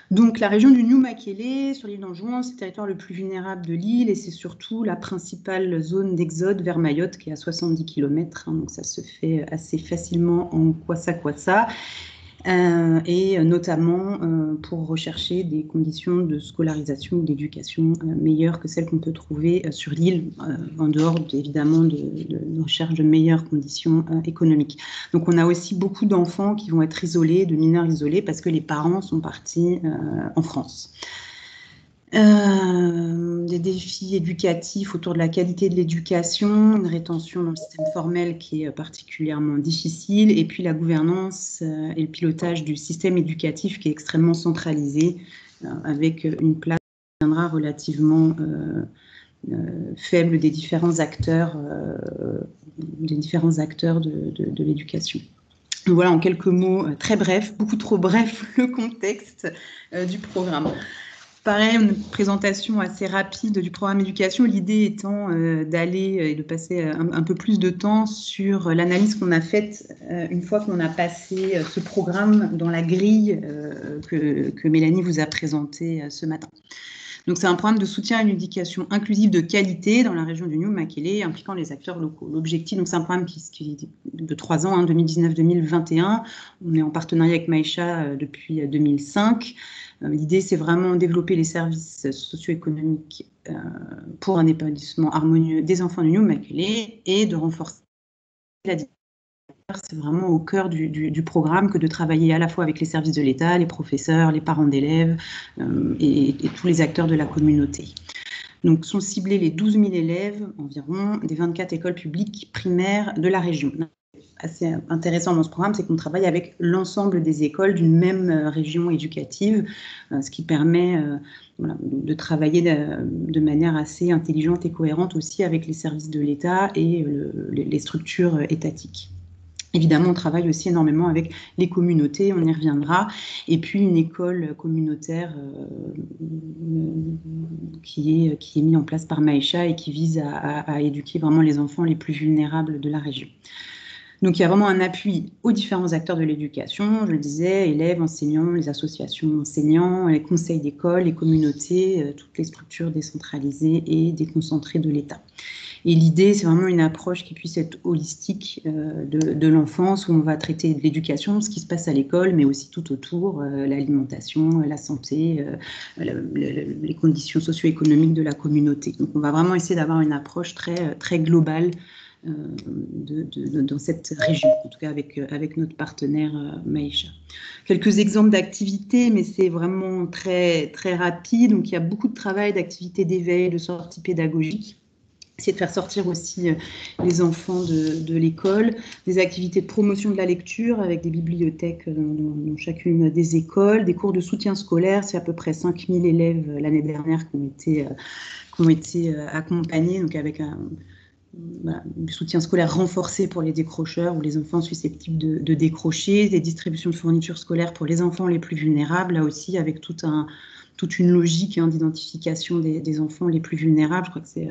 Donc la région du New-Makele, sur l'île d'Anjouan, c'est le territoire le plus vulnérable de l'île et c'est surtout la principale zone d'exode vers Mayotte qui est à 70 km, donc ça se fait assez facilement en kwassa-kwassa. Et notamment pour rechercher des conditions de scolarisation ou d'éducation meilleures que celles qu'on peut trouver sur l'île, en dehors évidemment de recherche de meilleures conditions économiques. Donc on a aussi beaucoup d'enfants qui vont être isolés, de mineurs isolés, parce que les parents sont partis en France. Des défis éducatifs autour de la qualité de l'éducation, une rétention dans le système formel qui est particulièrement difficile, et puis la gouvernance et le pilotage du système éducatif qui est extrêmement centralisé, avec une place qui viendra relativement faible des différents acteurs de l'éducation. Voilà en quelques mots très brefs, beaucoup trop brefs, le contexte du programme. pareil, une présentation assez rapide du programme éducation, l'idée étant d'aller et de passer un peu plus de temps sur l'analyse qu'on a faite une fois qu'on a passé ce programme dans la grille que Mélanie vous a présentée ce matin. Donc, c'est un programme de soutien à une éducation inclusive de qualité dans la région du Nyoum-Makele, impliquant les acteurs locaux. L'objectif, donc c'est un programme qui est de 3 ans, 2019-2021. On est en partenariat avec Maïcha depuis 2005. L'idée, c'est vraiment développer les services socio-économiques pour un épanouissement harmonieux des enfants du Nyoum-Makele et de renforcer la diversité. C'est vraiment au cœur du programme que de travailler à la fois avec les services de l'État, les professeurs, les parents d'élèves et tous les acteurs de la communauté. Donc, sont ciblés les 12 000 élèves environ des 24 écoles publiques primaires de la région. Assez intéressant dans ce programme, c'est qu'on travaille avec l'ensemble des écoles d'une même région éducative, ce qui permet de travailler de manière assez intelligente et cohérente aussi avec les services de l'État et les structures étatiques. Évidemment, on travaille aussi énormément avec les communautés, on y reviendra, et puis une école communautaire qui est mise en place par Maïcha et qui vise à éduquer vraiment les enfants les plus vulnérables de la région. Donc, il y a vraiment un appui aux différents acteurs de l'éducation, je le disais, élèves, enseignants, les associations enseignants, les conseils d'école, les communautés, toutes les structures décentralisées et déconcentrées de l'État. Et l'idée, c'est vraiment une approche qui puisse être holistique de l'enfance, où on va traiter de l'éducation, ce qui se passe à l'école, mais aussi tout autour, l'alimentation, la santé, les conditions socio-économiques de la communauté. Donc, on va vraiment essayer d'avoir une approche très globale dans cette région, en tout cas avec notre partenaire Maïcha. Quelques exemples d'activités, mais c'est vraiment très rapide. Donc, il y a beaucoup de travail, d'activités d'éveil, de sorties pédagogiques. Essayer de faire sortir aussi les enfants de l'école, des activités de promotion de la lecture avec des bibliothèques dans chacune des écoles, des cours de soutien scolaire, c'est à peu près 5000 élèves l'année dernière qui ont été accompagnés, donc avec un soutien scolaire renforcé pour les décrocheurs ou les enfants susceptibles de décrocher, des distributions de fournitures scolaires pour les enfants les plus vulnérables, là aussi avec toute une logique d'identification des enfants les plus vulnérables. Je crois que c'est...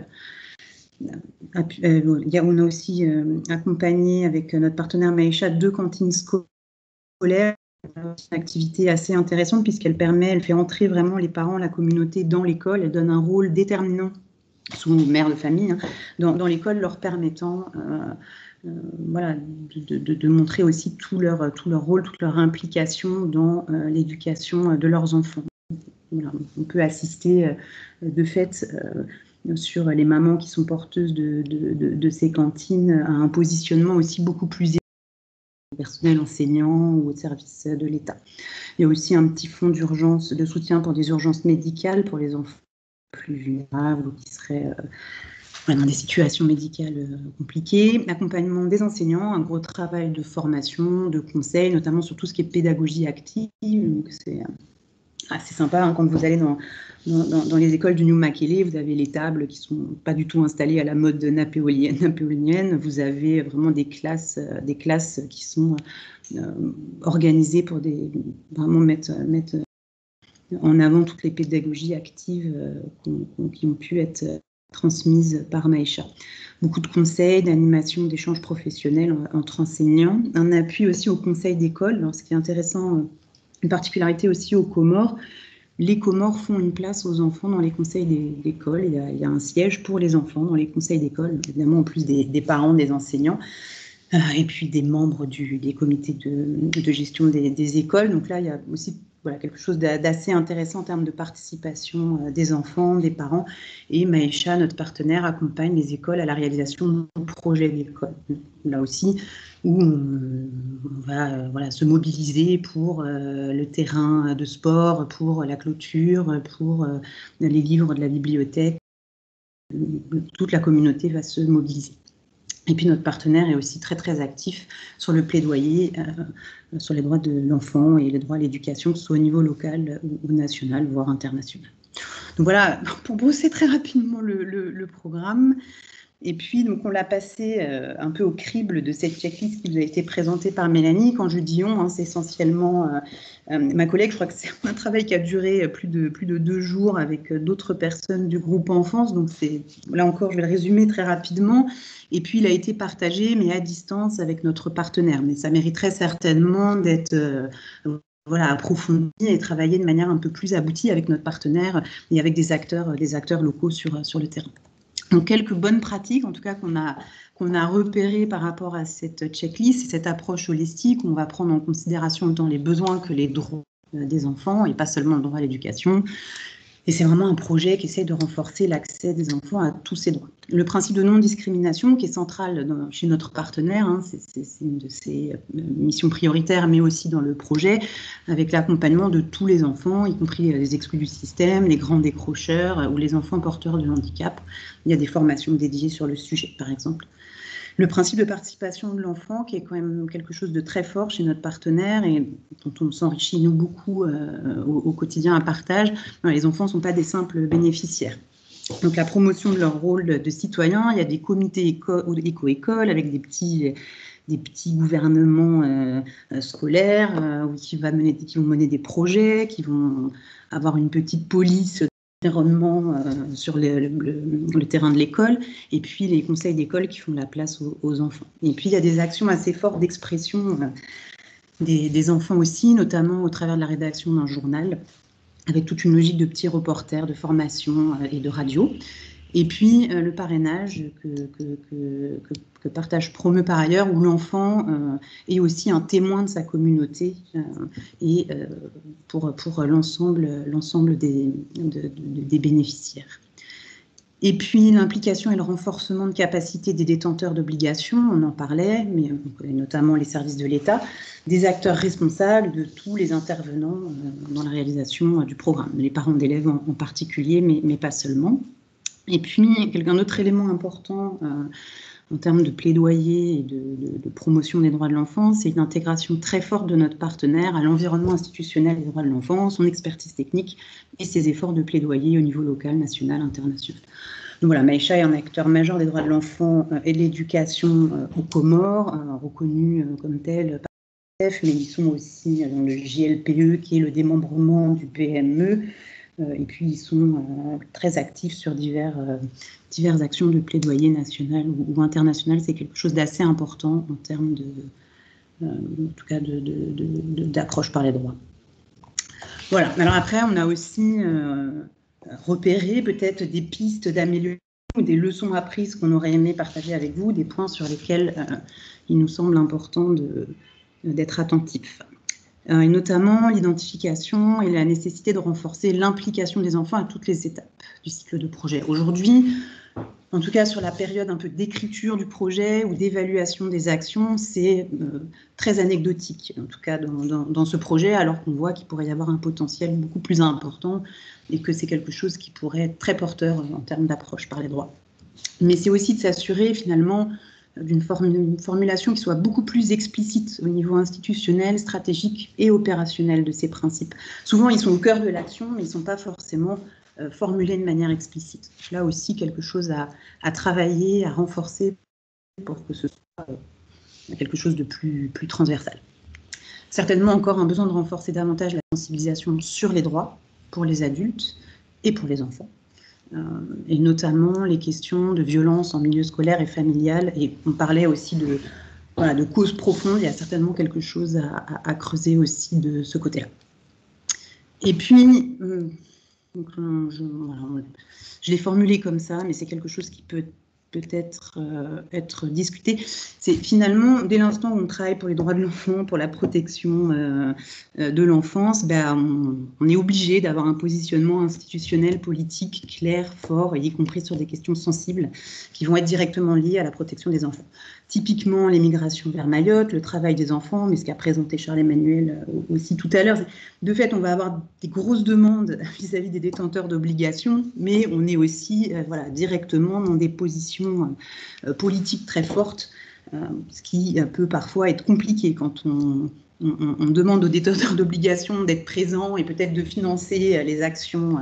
on a aussi accompagné avec notre partenaire Maïcha 2 cantines scolaires, une activité assez intéressante puisqu'elle fait entrer vraiment les parents, la communauté dans l'école, elle donne un rôle déterminant, souvent aux mères de famille, dans l'école, leur permettant de montrer aussi tout leur rôle, toute leur implication dans l'éducation de leurs enfants. Voilà, on peut assister de fait sur les mamans qui sont porteuses de ces cantines à un positionnement aussi beaucoup plus élevé au personnel enseignant ou au service de l'État. Il y a aussi un petit fonds d'urgence, de soutien pour des urgences médicales pour les enfants plus vulnérables ou qui seraient dans des situations médicales compliquées. L'accompagnement des enseignants, un gros travail de formation, de conseil, notamment sur tout ce qui est pédagogie active. Donc c'est assez sympa quand vous allez dans les écoles du Nyoum-Makele, vous avez les tables qui ne sont pas du tout installées à la mode napoléonienne. Vous avez vraiment des classes qui sont organisées pour vraiment mettre en avant toutes les pédagogies actives qui ont pu être transmises par Maïcha. Beaucoup de conseils, d'animation, d'échanges professionnels entre enseignants. Un appui aussi au conseil d'école. Alors, ce qui est intéressant, une particularité aussi aux Comores, les Comores font une place aux enfants dans les conseils d'école. Il y a un siège pour les enfants dans les conseils d'école, évidemment en plus des parents, des enseignants, et puis des membres des comités de gestion des écoles. Donc là, il y a aussi quelque chose d'assez intéressant en termes de participation des enfants, des parents. Et Maïcha, notre partenaire, accompagne les écoles à la réalisation de projets d'école. Là aussi, où on va se mobiliser pour le terrain de sport, pour la clôture, pour les livres de la bibliothèque. Toute la communauté va se mobiliser. Et puis notre partenaire est aussi très actif sur le plaidoyer sur les droits de l'enfant et les droits à l'éducation, que ce soit au niveau local ou national, voire international. Donc voilà, pour brosser très rapidement le programme. Et puis, donc, on l'a passé un peu au crible de cette checklist qui vous a été présentée par Mélanie. Quand je dis on, c'est essentiellement ma collègue. Je crois que c'est un travail qui a duré plus de 2 jours avec d'autres personnes du groupe enfance. Donc, là encore, je vais le résumer très rapidement. Et puis, il a été partagé, mais à distance avec notre partenaire. Mais ça mériterait certainement d'être approfondi et travailler de manière un peu plus aboutie avec notre partenaire et avec des acteurs locaux sur le terrain. Donc, quelques bonnes pratiques, en tout cas, qu'on a repérées par rapport à cette checklist, c'est cette approche holistique où on va prendre en considération autant les besoins que les droits des enfants et pas seulement le droit à l'éducation. Et c'est vraiment un projet qui essaie de renforcer l'accès des enfants à tous ces droits. Le principe de non-discrimination, qui est central chez notre partenaire, c'est une de ses missions prioritaires, mais aussi dans le projet, avec l'accompagnement de tous les enfants, y compris les exclus du système, les grands décrocheurs ou les enfants porteurs de handicap. Il y a des formations dédiées sur le sujet, par exemple. Le principe de participation de l'enfant, qui est quand même quelque chose de très fort chez notre partenaire et dont on s'enrichit nous beaucoup au quotidien à partage. Les enfants ne sont pas des simples bénéficiaires. Donc la promotion de leur rôle de citoyen, il y a des comités éco-écoles avec des petits gouvernements scolaires qui vont mener des projets, qui vont avoir une petite police environnement sur le terrain de l'école, et puis les conseils d'école qui font la place aux enfants. Et puis il y a des actions assez fortes d'expression des enfants aussi, notamment au travers de la rédaction d'un journal, avec toute une logique de petits reporters, de formation et de radio. Et puis le parrainage que Partage promeut par ailleurs, où l'enfant est aussi un témoin de sa communauté et pour l'ensemble des bénéficiaires. Et puis l'implication et le renforcement de capacité des détenteurs d'obligations, on en parlait, mais notamment les services de l'État, des acteurs responsables, de tous les intervenants dans la réalisation du programme, les parents d'élèves en particulier, mais pas seulement. Et puis, un autre élément important en termes de plaidoyer et de promotion des droits de l'enfant, c'est une intégration très forte de notre partenaire à l'environnement institutionnel des droits de l'enfant, son expertise technique et ses efforts de plaidoyer au niveau local, national, international. Donc voilà, Maïcha est un acteur majeur des droits de l'enfant et de l'éducation aux Comores, reconnu comme tel par l'UNICEF, mais ils sont aussi dans le JLPE, qui est le démembrement du PME. Et puis, ils sont très actifs sur diverses actions de plaidoyer national ou international. C'est quelque chose d'assez important en termes d'accroche par les droits. Voilà. Alors après, on a aussi repéré peut-être des pistes d'amélioration ou des leçons apprises qu'on aurait aimé partager avec vous, des points sur lesquels il nous semble important d'être attentifs. Et notamment l'identification et la nécessité de renforcer l'implication des enfants à toutes les étapes du cycle de projet. Aujourd'hui, en tout cas sur la période un peu d'écriture du projet ou d'évaluation des actions, c'est très anecdotique, en tout cas dans ce projet, alors qu'on voit qu'il pourrait y avoir un potentiel beaucoup plus important et que c'est quelque chose qui pourrait être très porteur en termes d'approche par les droits. Mais c'est aussi de s'assurer finalement d'une formulation qui soit beaucoup plus explicite au niveau institutionnel, stratégique et opérationnel de ces principes. Souvent, ils sont au cœur de l'action, mais ils ne sont pas forcément formulés de manière explicite. Là aussi, quelque chose à travailler, à renforcer pour que ce soit quelque chose de plus transversal. Certainement encore un besoin de renforcer davantage la sensibilisation sur les droits pour les adultes et pour les enfants. Et notamment les questions de violence en milieu scolaire et familial. Et on parlait aussi de causes profondes. Il y a certainement quelque chose à creuser aussi de ce côté-là. Et puis, je l'ai formulé comme ça, mais c'est quelque chose qui peut peut-être être discuté. C'est finalement, dès l'instant où on travaille pour les droits de l'enfant, pour la protection de l'enfance, on est obligé d'avoir un positionnement institutionnel, politique, clair, fort, y compris sur des questions sensibles qui vont être directement liées à la protection des enfants. Typiquement, l'émigration vers Mayotte, le travail des enfants, mais ce qu'a présenté Charles-Emmanuel aussi tout à l'heure. De fait, on va avoir des grosses demandes vis-à-vis des détenteurs d'obligations, mais on est aussi directement dans des positions politiques très fortes, ce qui peut parfois être compliqué quand on on demande aux détenteurs d'obligations d'être présents et peut-être de financer les actions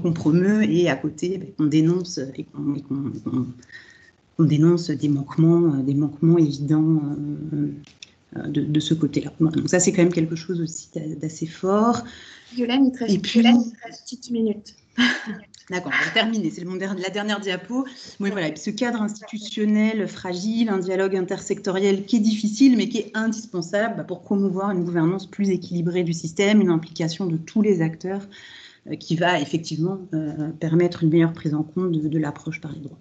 qu'on promeut, et à côté, on dénonce on dénonce des manquements évidents de ce côté-là. Donc ça, c'est quand même quelque chose aussi d'assez fort. Violaine, il te reste, une petite minute. D'accord, je vais terminer. C'est la dernière diapo. Oui, voilà. Et puis ce cadre institutionnel fragile, un dialogue intersectoriel qui est difficile, mais qui est indispensable pour promouvoir une gouvernance plus équilibrée du système, une implication de tous les acteurs qui va effectivement permettre une meilleure prise en compte de l'approche par les droits.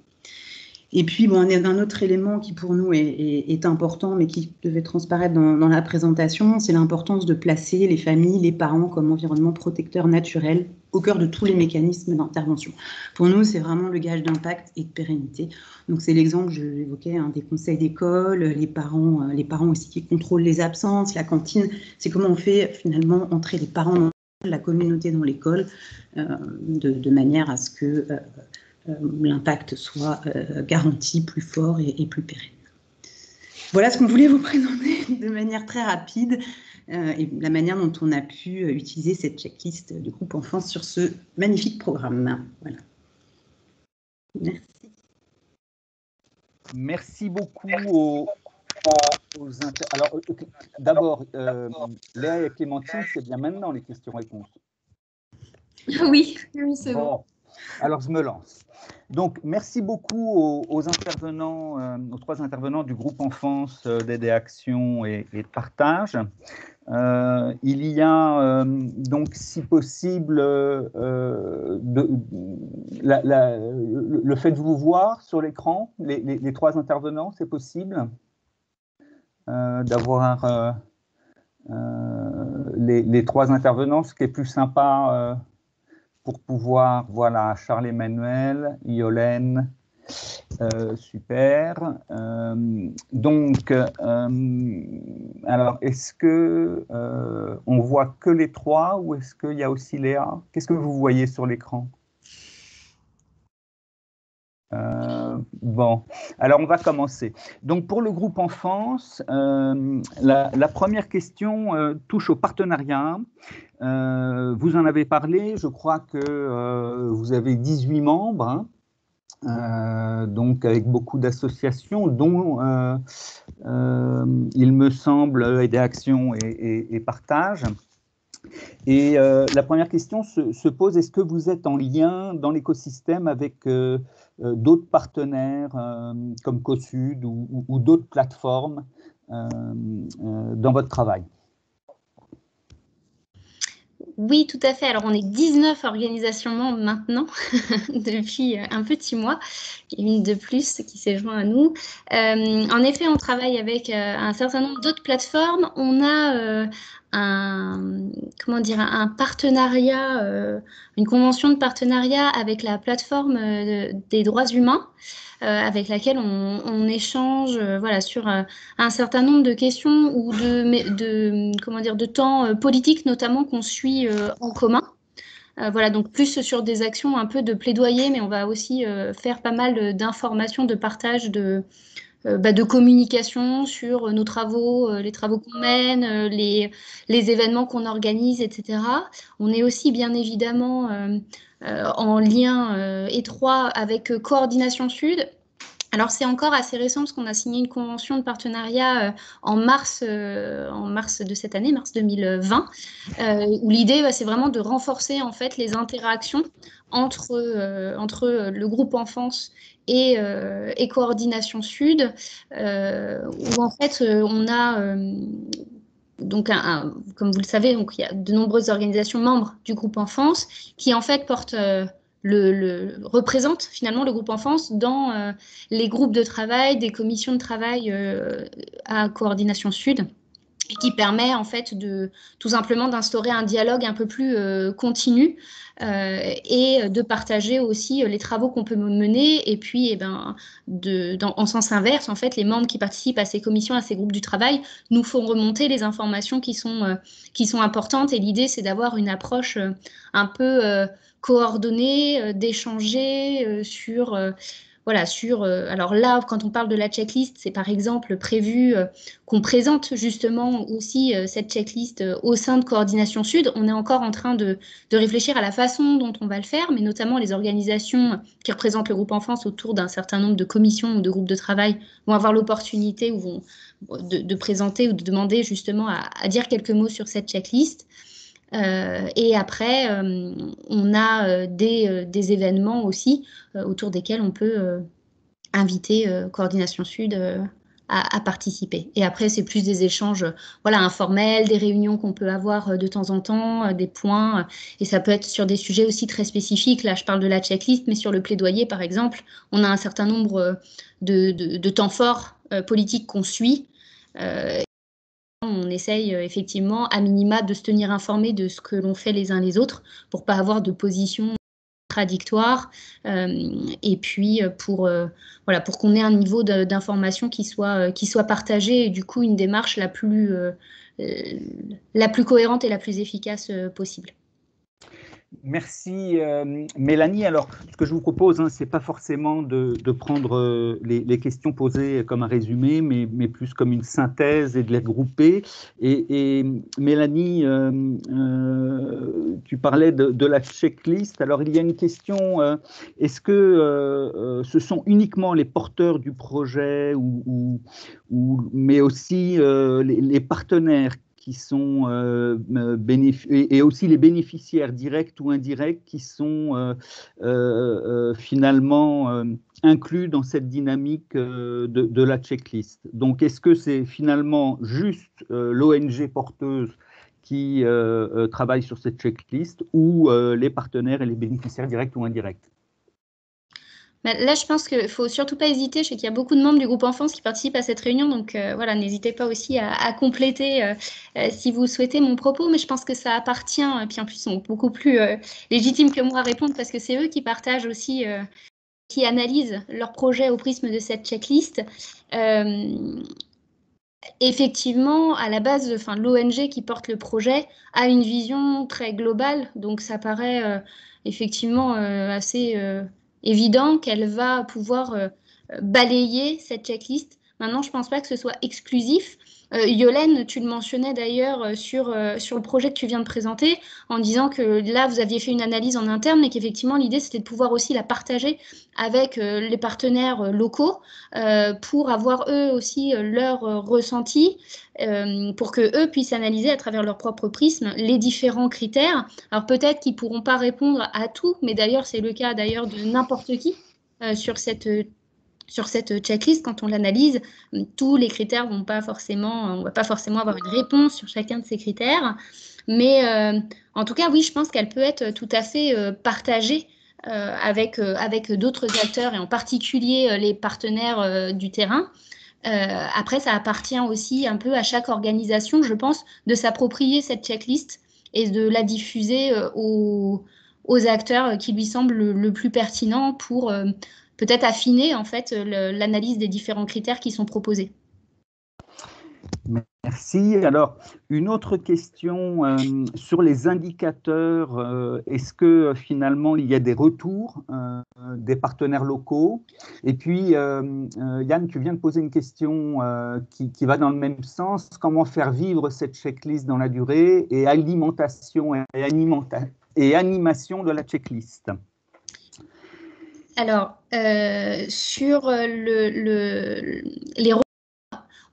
Et puis, bon, un autre élément qui pour nous est important, mais qui devait transparaître dans la présentation, c'est l'importance de placer les familles, les parents comme environnement protecteur naturel au cœur de tous les mécanismes d'intervention. Pour nous, c'est vraiment le gage d'impact et de pérennité. Donc, c'est l'exemple que j'évoquais des conseils d'école, les parents aussi qui contrôlent les absences, la cantine. C'est comment on fait finalement entrer les parents dans la communauté dans l'école de manière à ce que l'impact soit garanti, plus fort et plus pérenne. Voilà ce qu'on voulait vous présenter de manière très rapide et la manière dont on a pu utiliser cette checklist du groupe enfance sur ce magnifique programme. Voilà. Merci. Merci beaucoup aux Alors, d'abord, Léa et Clémentine, c'est bien maintenant les questions-réponses. Oui, c'est bon. Alors, je me lance. Donc, merci beaucoup aux intervenants, aux 3 intervenants du groupe enfance d'aide et action et de partage. Il y a donc, si possible, le fait de vous voir sur l'écran, les 3 intervenants, c'est possible d'avoir les 3 intervenants, ce qui est plus sympa pour pouvoir, voilà, Charles-Emmanuel, Yolène, super. Donc, alors, est-ce que on voit que les 3 ou est-ce qu'il y a aussi Léa? Qu'est-ce que vous voyez sur l'écran? Bon, alors on va commencer. Donc pour le groupe enfance, la première question touche au partenariat. Vous en avez parlé, je crois que vous avez 18 membres, hein, donc avec beaucoup d'associations, dont il me semble Aide et Action et Partage. Et la première question se pose, est-ce que vous êtes en lien dans l'écosystème avec d'autres partenaires comme COSUD ou d'autres plateformes dans votre travail? Oui, tout à fait. Alors, on est 19 organisations membres maintenant, depuis un petit mois, une de plus qui s'est joint à nous. En effet, on travaille avec un certain nombre d'autres plateformes. On a un partenariat, une convention de partenariat avec la plateforme des droits humains, avec laquelle on échange voilà, sur un certain nombre de questions ou de temps politiques notamment qu'on suit en commun. Voilà, donc plus sur des actions un peu de plaidoyer, mais on va aussi faire pas mal d'informations, de partage, de communication sur nos travaux, les travaux qu'on mène, les événements qu'on organise, etc. On est aussi bien évidemment en lien étroit avec Coordination Sud. Alors c'est encore assez récent parce qu'on a signé une convention de partenariat en mars de cette année, mars 2020, où l'idée c'est vraiment de renforcer en fait les interactions entre le groupe enfance et Coordination Sud, où en fait on a donc comme vous le savez, donc il y a de nombreuses organisations membres du groupe enfance qui en fait portent représente finalement le groupe enfance dans les groupes de travail, des commissions de travail à Coordination Sud, qui permet en fait tout simplement d'instaurer un dialogue un peu plus continu et de partager aussi les travaux qu'on peut mener, et puis en sens inverse, en fait, les membres qui participent à ces commissions, à ces groupes du travail, nous font remonter les informations qui sont importantes, et l'idée c'est d'avoir une approche un peu coordonnée, d'échanger sur voilà, alors là, quand on parle de la checklist, c'est par exemple prévu qu'on présente justement aussi cette checklist au sein de Coordination Sud. On est encore en train de réfléchir à la façon dont on va le faire, mais notamment les organisations qui représentent le groupe enfance autour d'un certain nombre de commissions ou de groupes de travail vont avoir l'opportunité de présenter ou de demander justement à dire quelques mots sur cette checklist. Et après, on a des événements aussi autour desquels on peut inviter Coordination Sud à participer. Et après, c'est plus des échanges informels, des réunions qu'on peut avoir de temps en temps, des points. Et ça peut être sur des sujets aussi très spécifiques. Là, je parle de la checklist, mais sur le plaidoyer, par exemple, on a un certain nombre de temps forts politiques qu'on suit. On essaye effectivement, à minima, de se tenir informé de ce que l'on fait les uns les autres pour pas avoir de position contradictoire et puis pour qu'on ait un niveau d'information qui soit partagé et du coup une démarche la plus cohérente et la plus efficace possible. Merci Mélanie. Alors, ce que je vous propose, ce n'est pas forcément de prendre les questions posées comme un résumé, mais plus comme une synthèse et de les regrouper. Et Mélanie, tu parlais de la checklist. Alors, il y a une question, est-ce que ce sont uniquement les porteurs du projet, mais aussi les partenaires qui sont et aussi les bénéficiaires directs ou indirects qui sont finalement inclus dans cette dynamique de la checklist. Donc, est-ce que c'est finalement juste l'ONG porteuse qui travaille sur cette checklist ou les partenaires et les bénéficiaires directs ou indirects? Là, je pense qu'il ne faut surtout pas hésiter. Je sais qu'il y a beaucoup de membres du groupe enfance qui participent à cette réunion, donc voilà, n'hésitez pas aussi à compléter si vous souhaitez mon propos, mais je pense que ça appartient, et puis en plus, ils sont beaucoup plus légitimes que moi à répondre parce que c'est eux qui partagent aussi, qui analysent leur projet au prisme de cette checklist. Effectivement, à la base, l'ONG qui porte le projet a une vision très globale, donc ça paraît effectivement assez évident qu'elle va pouvoir balayer cette checklist. Maintenant, je ne pense pas que ce soit exclusif. Yolène, tu le mentionnais d'ailleurs sur le projet que tu viens de présenter, en disant que là, vous aviez fait une analyse en interne, mais qu'effectivement, l'idée, c'était de pouvoir aussi la partager avec les partenaires locaux pour avoir eux aussi leur ressenti, pour qu'eux puissent analyser à travers leur propre prisme les différents critères. Alors peut-être qu'ils ne pourront pas répondre à tout, mais d'ailleurs, c'est le cas d'ailleurs de n'importe qui sur cette checklist. Quand on l'analyse, tous les critères on ne va pas forcément avoir une réponse sur chacun de ces critères. Mais en tout cas, oui, je pense qu'elle peut être tout à fait partagée avec d'autres acteurs et en particulier les partenaires du terrain. Après, ça appartient aussi un peu à chaque organisation, je pense, de s'approprier cette checklist et de la diffuser aux acteurs qui lui semblent le plus pertinent pour peut-être affiner en fait l'analyse des différents critères qui sont proposés. Merci. Alors, une autre question sur les indicateurs. Est-ce que finalement, il y a des retours des partenaires locaux? Et puis, Yann, tu viens de poser une question qui va dans le même sens. Comment faire vivre cette checklist dans la durée et alimentation et animation de la checklist? Alors, sur les retours,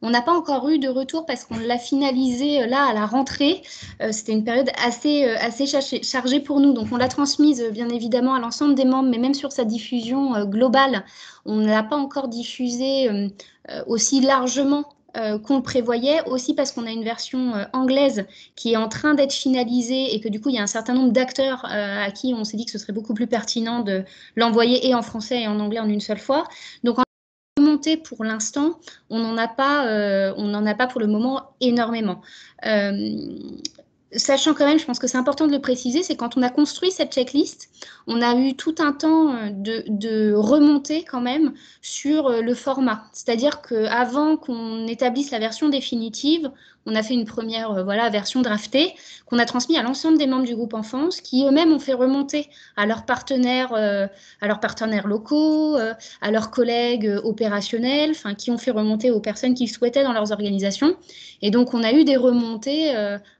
on n'a pas encore eu de retour parce qu'on l'a finalisé là à la rentrée. C'était une période assez chargée pour nous. Donc, on l'a transmise bien évidemment à l'ensemble des membres, mais même sur sa diffusion globale, on ne l'a pas encore diffusée aussi largement qu'on le prévoyait, aussi parce qu'on a une version anglaise qui est en train d'être finalisée et que du coup, il y a un certain nombre d'acteurs à qui on s'est dit que ce serait beaucoup plus pertinent de l'envoyer et en français et en anglais en une seule fois. Donc, en remontée pour l'instant, on n'en a pas pour le moment énormément. Sachant quand même, je pense que c'est important de le préciser, c'est quand on a construit cette checklist, on a eu tout un temps de remontée quand même sur le format. C'est-à-dire qu'avant qu'on établisse la version définitive, on a fait une première version draftée qu'on a transmise à l'ensemble des membres du groupe enfance qui eux-mêmes ont fait remonter à leurs partenaires locaux, à leurs collègues opérationnels, qui ont fait remonter aux personnes qui souhaitaient dans leurs organisations. Et donc, on a eu des remontées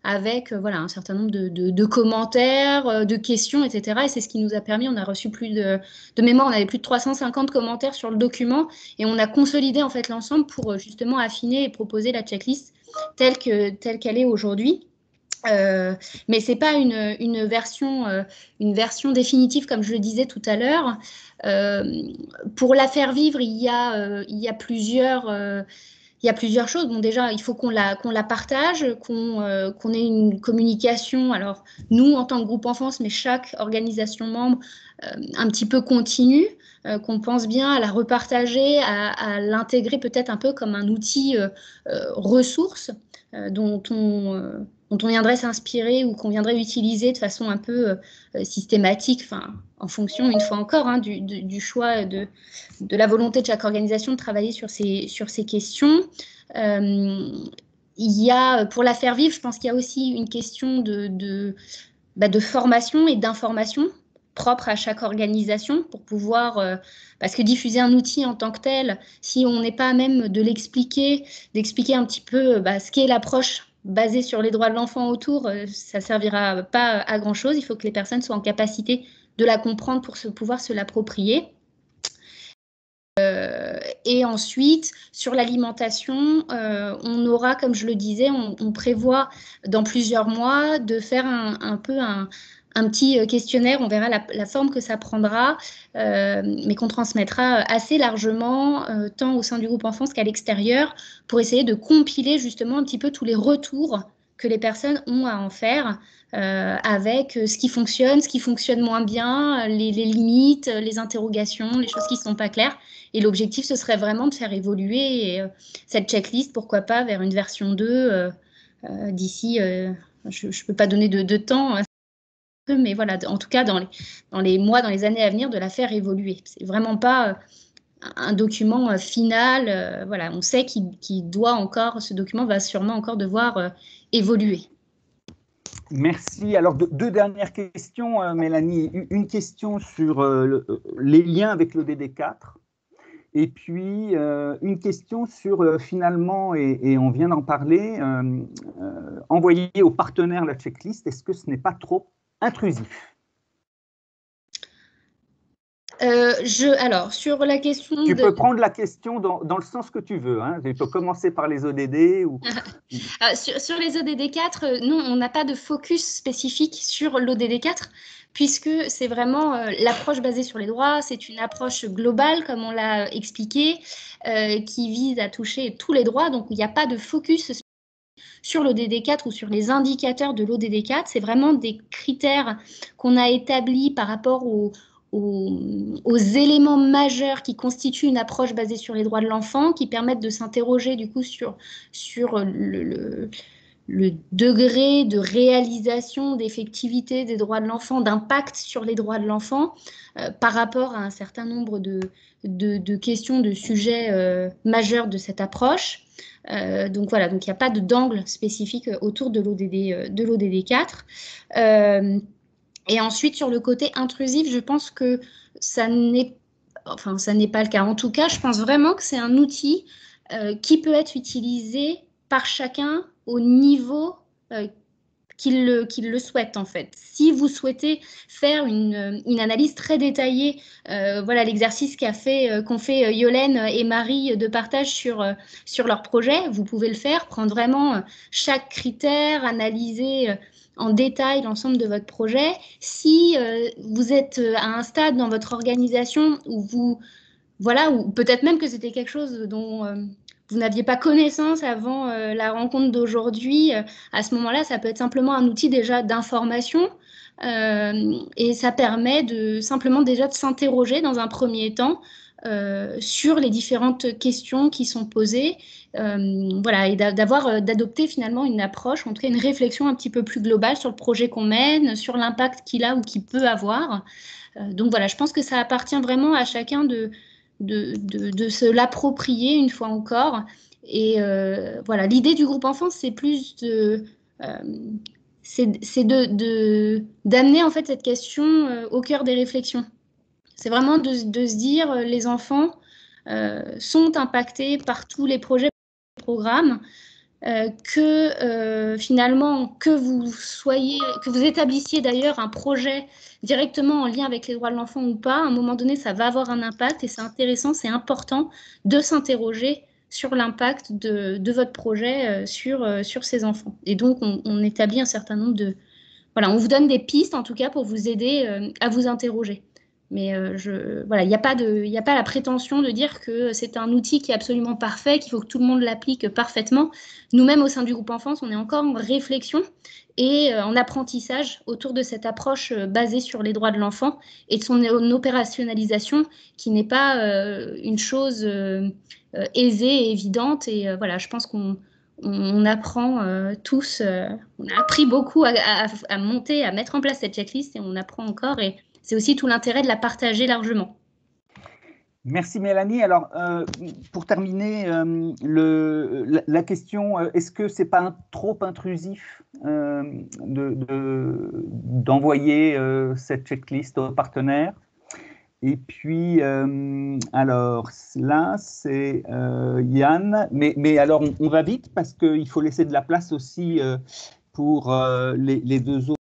avec un certain nombre de commentaires, de questions, etc. Et c'est ce qui nous a permis, on a reçu de mémoire, on avait plus de 350 commentaires sur le document et on a consolidé en fait l'ensemble pour justement affiner et proposer la checklist telle qu'elle est aujourd'hui. Mais ce n'est pas une version définitive, comme je le disais tout à l'heure. Pour la faire vivre, il y a plusieurs choses. Bon, déjà, il faut qu'on la partage, qu'on ait une communication. Alors, nous, en tant que groupe enfance, mais chaque organisation membre, un petit peu continue, qu'on pense bien à la repartager, à l'intégrer peut-être un peu comme un outil ressource dont on viendrait s'inspirer ou qu'on viendrait utiliser de façon un peu systématique, en fonction, une fois encore, du choix de la volonté de chaque organisation de travailler sur ces questions. Il y a, pour la faire vivre, je pense qu'il y a aussi une question de formation et d'information propre à chaque organisation pour pouvoir, parce que diffuser un outil en tant que tel, si on n'est pas à même de d'expliquer un petit peu ce qu'est l'approche basée sur les droits de l'enfant autour, ça ne servira pas à grand-chose. Il faut que les personnes soient en capacité de la comprendre pour pouvoir se l'approprier. Et ensuite, sur l'alimentation, on aura, comme je le disais, on prévoit dans plusieurs mois de faire un petit questionnaire. On verra la forme que ça prendra, mais qu'on transmettra assez largement, tant au sein du groupe enfance qu'à l'extérieur, pour essayer de compiler justement un petit peu tous les retours que les personnes ont à en faire, avec ce qui fonctionne moins bien, les limites, les interrogations, les choses qui ne sont pas claires. Et l'objectif, ce serait vraiment de faire évoluer cette checklist, pourquoi pas, vers une version 2 d'ici, je ne peux pas donner de temps, mais voilà, en tout cas, dans les mois, dans les années à venir, de la faire évoluer. Ce n'est vraiment pas un document final. On sait ce document va sûrement encore devoir évoluer. Merci. Alors, deux dernières questions, Mélanie. Une question sur les liens avec l'ODD 4. Et puis, une question sur, finalement, et on vient d'en parler, envoyer aux partenaires la checklist, est-ce que ce n'est pas trop intrusif? Alors, sur la question… Tu peux prendre la question dans le sens que tu veux. Tu peux commencer par les ODD. Ou… sur les ODD 4, non, on n'a pas de focus spécifique sur l'ODD 4, puisque c'est vraiment l'approche basée sur les droits. C'est une approche globale, comme on l'a expliqué, qui vise à toucher tous les droits. Donc, il n'y a pas de focus spécifique sur l'ODD 4 ou sur les indicateurs de l'ODD 4. C'est vraiment des critères qu'on a établis par rapport aux éléments majeurs qui constituent une approche basée sur les droits de l'enfant, qui permettent de s'interroger du coup sur le degré de réalisation, d'effectivité des droits de l'enfant, d'impact sur les droits de l'enfant par rapport à un certain nombre de questions, de sujets majeurs de cette approche. Donc voilà, donc il n'y a pas d'angle spécifique autour de l'ODD 4. Et ensuite, sur le côté intrusif, je pense que ça n'est pas le cas. En tout cas, je pense vraiment que c'est un outil qui peut être utilisé par chacun au niveau qu'il le souhaite, en fait. Si vous souhaitez faire une analyse très détaillée, l'exercice qu'ont fait Yolène et Marie de partage sur leur projet, vous pouvez le faire, prendre vraiment chaque critère, analyser en détail l'ensemble de votre projet. Si vous êtes à un stade dans votre organisation où ou peut-être même que c'était quelque chose dont vous n'aviez pas connaissance avant la rencontre d'aujourd'hui, à ce moment-là, ça peut être simplement un outil déjà d'information et ça permet simplement déjà de s'interroger dans un premier temps sur les différentes questions qui sont posées, et d'adopter finalement une approche, en tout cas une réflexion un petit peu plus globale sur le projet qu'on mène, sur l'impact qu'il a ou qu'il peut avoir. Donc voilà, je pense que ça appartient vraiment à chacun de se l'approprier une fois encore Et voilà, l'idée du groupe enfance, c'est plus d'amener en fait cette question au cœur des réflexions. C'est vraiment de se dire les enfants sont impactés par tous les projets et programmes, finalement, que vous établissiez d'ailleurs un projet directement en lien avec les droits de l'enfant ou pas, à un moment donné, ça va avoir un impact et c'est intéressant, c'est important de s'interroger sur l'impact de votre projet sur ces enfants. Et donc, on établit un certain nombre de... Voilà, on vous donne des pistes, en tout cas, pour vous aider à vous interroger. Mais voilà, il n'y a pas la prétention de dire que c'est un outil qui est absolument parfait, qu'il faut que tout le monde l'applique parfaitement. Nous-mêmes, au sein du groupe enfance, on est encore en réflexion et en apprentissage autour de cette approche basée sur les droits de l'enfant et de son opérationnalisation, qui n'est pas une chose aisée et évidente. Et voilà, je pense qu'on apprend tous, on a appris beaucoup à monter, à mettre en place cette checklist et on apprend encore. Et c'est aussi tout l'intérêt de la partager largement. Merci Mélanie. Alors, pour terminer, la question, est-ce que ce n'est pas trop intrusif d'envoyer cette checklist aux partenaires? Et puis, alors là, c'est Yann. Mais alors, on va vite parce qu'il faut laisser de la place aussi pour les deux autres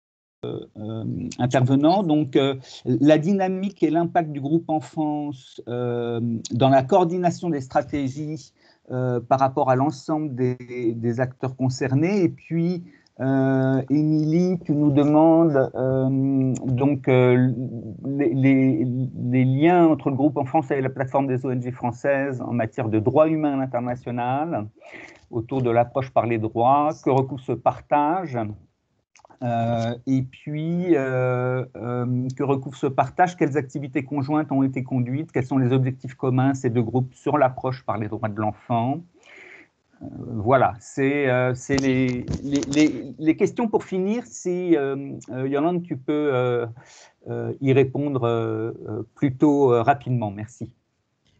intervenants. Donc, la dynamique et l'impact du groupe enfance dans la coordination des stratégies par rapport à l'ensemble des acteurs concernés. Et puis, Émilie, tu nous demandes donc les liens entre le groupe enfance et la plateforme des ONG françaises en matière de droits humains à l'international, autour de l'approche par les droits, que recouvre ce partage. Et puis, que recouvre ce partage, quelles activités conjointes ont été conduites, quels sont les objectifs communs ces deux groupes sur l'approche par les droits de l'enfant. Voilà, c'est les questions pour finir. Si Yolande, tu peux y répondre plutôt rapidement. Merci.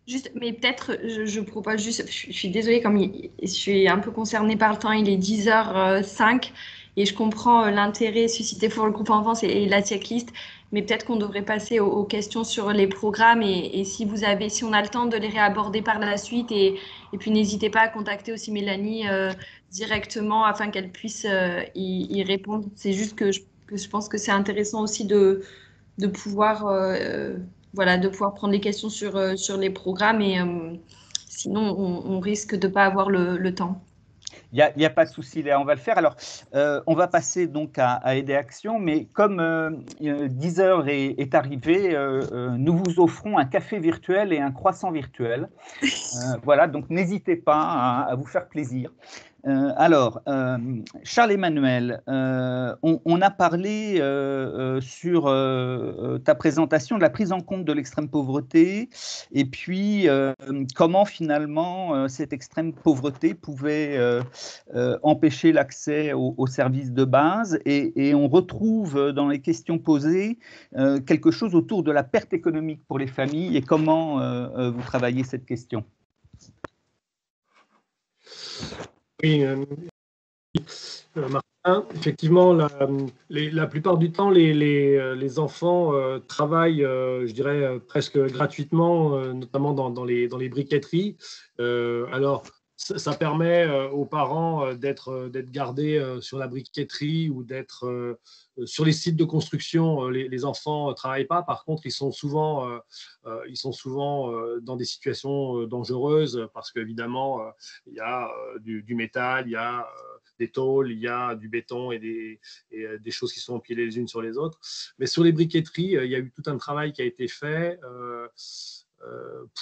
Juste, mais peut-être, je propose juste, je suis désolée, comme je suis un peu concernée par le temps, il est 10h05 et je comprends l'intérêt suscité pour le groupe enfance et la checklist, mais peut-être qu'on devrait passer aux questions sur les programmes et si on a le temps de les réaborder par la suite et puis n'hésitez pas à contacter aussi Mélanie directement afin qu'elle puisse y répondre. C'est juste que je pense que c'est intéressant aussi de pouvoir voilà, de pouvoir prendre les questions sur les programmes et sinon on risque de ne pas avoir le temps. Il n'y a pas de souci, Léa, on va le faire. Alors, on va passer donc à Aider Action, mais comme 10h est arrivé, nous vous offrons un café virtuel et un croissant virtuel. Voilà, donc n'hésitez pas à vous faire plaisir. Alors, Charles-Emmanuel, on a parlé sur ta présentation de la prise en compte de l'extrême pauvreté et puis comment finalement cette extrême pauvreté pouvait empêcher l'accès aux services de base et on retrouve dans les questions posées quelque chose autour de la perte économique pour les familles et comment vous travaillez cette question. Oui, Martin, effectivement, la plupart du temps, les enfants travaillent, je dirais, presque gratuitement, notamment dans les briqueteries. Alors, ça permet aux parents d'être gardés sur la briqueterie ou d'être sur les sites de construction. Les enfants ne travaillent pas, par contre, ils sont souvent dans des situations dangereuses parce qu'évidemment, il y a du métal, il y a des tôles, il y a du béton et des choses qui sont empilées les unes sur les autres. Mais sur les briqueteries, il y a eu tout un travail qui a été fait